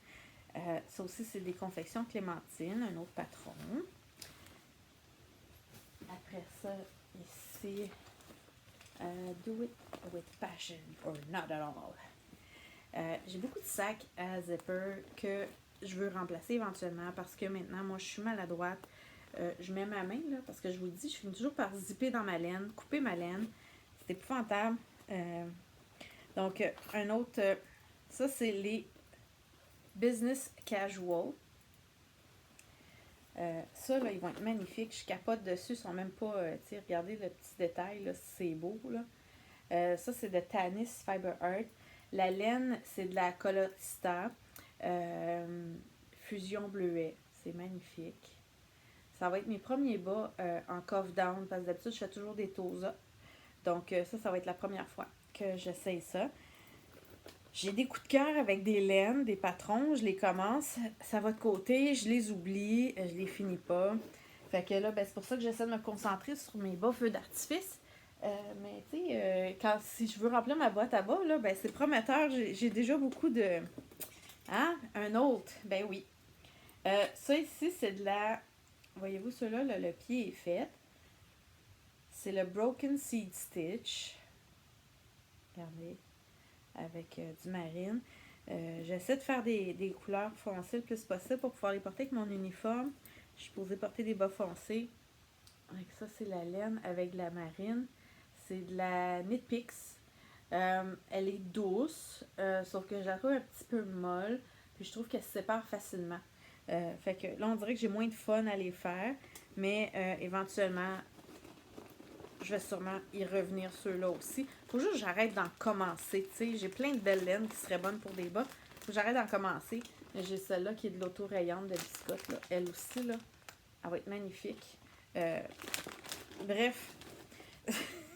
Ça aussi, c'est des confections Clémentine, un autre patron. Après ça, ici, do it with passion or not at all. J'ai beaucoup de sacs à zipper que je veux remplacer éventuellement parce que maintenant, moi, je suis maladroite. Je mets ma main, là, parce que je vous le dis, je finis toujours par zipper dans ma laine, couper ma laine. C'est épouvantable. Donc, un autre, ça, c'est les Business Casual. Ça, là, ils vont être magnifiques. Je capote dessus. Ils sont même pas, tu sais, regardez le petit détail, là, c'est beau, là. Ça, c'est de Tanis Fiber Art. La laine, c'est de la Colorista Fusion Bleuet. C'est magnifique. Ça va être mes premiers bas en cuff down, parce que d'habitude, je fais toujours des toes-up. Donc, ça va être la première fois que j'essaye ça. J'ai des coups de cœur avec des laines, des patrons, je les commence, ça va de côté, je les oublie, je les finis pas. Fait que là, ben, c'est pour ça que j'essaie de me concentrer sur mes bas feux d'artifice. Mais tu sais, si je veux remplir ma boîte à bas, là, ben, c'est prometteur, j'ai déjà beaucoup de... Hein? Un autre, ben oui. Ça ici, c'est de la... Voyez-vous, celui-là, le pied est fait. C'est le Broken Seed Stitch. Regardez. Avec du marine. J'essaie de faire des couleurs foncées le plus possible pour pouvoir les porter avec mon uniforme. Je suis posée porter des bas foncés. Avec ça, c'est la laine avec de la marine. C'est de la Knit Picks. Elle est douce, sauf que je la trouve un petit peu molle. Puis je trouve qu'elle se sépare facilement. Fait que là, on dirait que j'ai moins de fun à les faire. Mais éventuellement, je vais sûrement y revenir ceux-là aussi. Faut juste que j'arrête d'en commencer, tu sais. J'ai plein de belles laines qui seraient bonnes pour des bas. Faut que j'arrête d'en commencer. J'ai celle-là qui est de l'auto-rayante de biscotte, là. Elle aussi, là. Elle va être magnifique. Bref.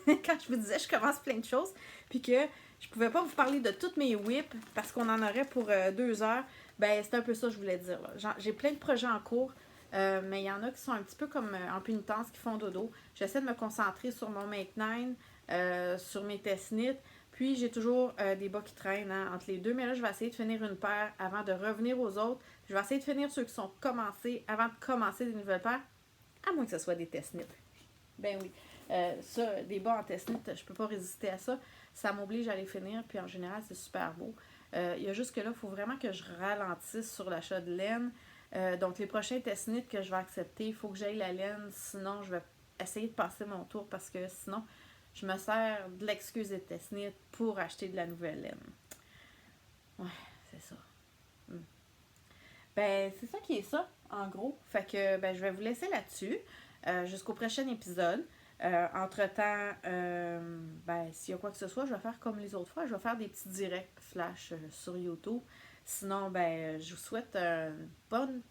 Quand je vous disais, je commence plein de choses. Puis que je pouvais pas vous parler de toutes mes whips parce qu'on en aurait pour 2 heures. Ben, c'est un peu ça que je voulais dire, là. J'ai plein de projets en cours. Mais il y en a qui sont un petit peu comme en pénitence, qui font dodo. J'essaie de me concentrer sur mon Make 9, sur mes test knit. Puis j'ai toujours des bas qui traînent entre les deux. Mais là, je vais essayer de finir une paire avant de revenir aux autres. Je vais essayer de finir ceux qui sont commencés avant de commencer des nouvelles paires. À moins que ce soit des test knit. Ben oui. Ça, des bas en test knit, je peux pas résister à ça. Ça m'oblige à les finir. Puis en général, c'est super beau. Il y a juste que là, il faut vraiment que je ralentisse sur l'achat de laine. Donc, les prochains test knit que je vais accepter, il faut que j'aille la laine. Sinon, je vais essayer de passer mon tour parce que sinon, je me sers de l'excuse des test knit pour acheter de la nouvelle laine. Ouais, c'est ça. Ben, c'est ça qui est ça, en gros. Fait que, ben, je vais vous laisser là-dessus jusqu'au prochain épisode. Entre-temps, ben, s'il y a quoi que ce soit, je vais faire comme les autres fois. Je vais faire des petits directs flash sur YouTube. Sinon, ben, je vous souhaite une bonne,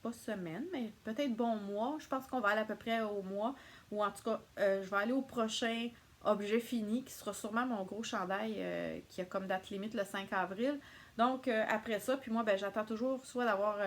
pas semaine, mais peut-être bon mois. Je pense qu'on va aller à peu près au mois. Ou en tout cas, je vais aller au prochain objet fini, qui sera sûrement mon gros chandail qui a comme date limite le 5 avril. Donc, après ça, puis moi, ben, j'attends toujours soit d'avoir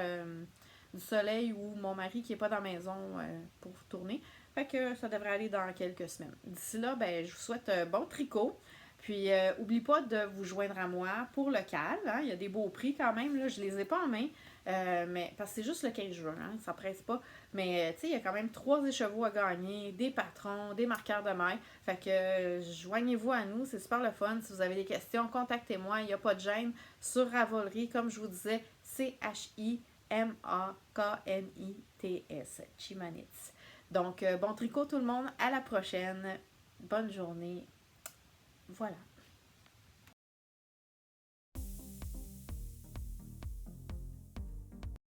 du soleil ou mon mari qui n'est pas dans la maison pour tourner. Fait que ça devrait aller dans quelques semaines. D'ici là, ben, je vous souhaite bon tricot. Puis, oublie pas de vous joindre à moi pour le cal. Hein? Il y a des beaux prix quand même. Là. Je les ai pas en main. Mais parce que c'est juste le 15 juin. Hein? Ça presse pas. Mais, tu sais, il y a quand même 3 écheveaux à gagner, des patrons, des marqueurs de maille. Fait que, joignez-vous à nous. C'est super le fun. Si vous avez des questions, contactez-moi. Il n'y a pas de gêne. Sur Ravelry, comme je vous disais, Chimanits. Chimanits. Donc, bon tricot tout le monde. À la prochaine. Bonne journée. Voilà.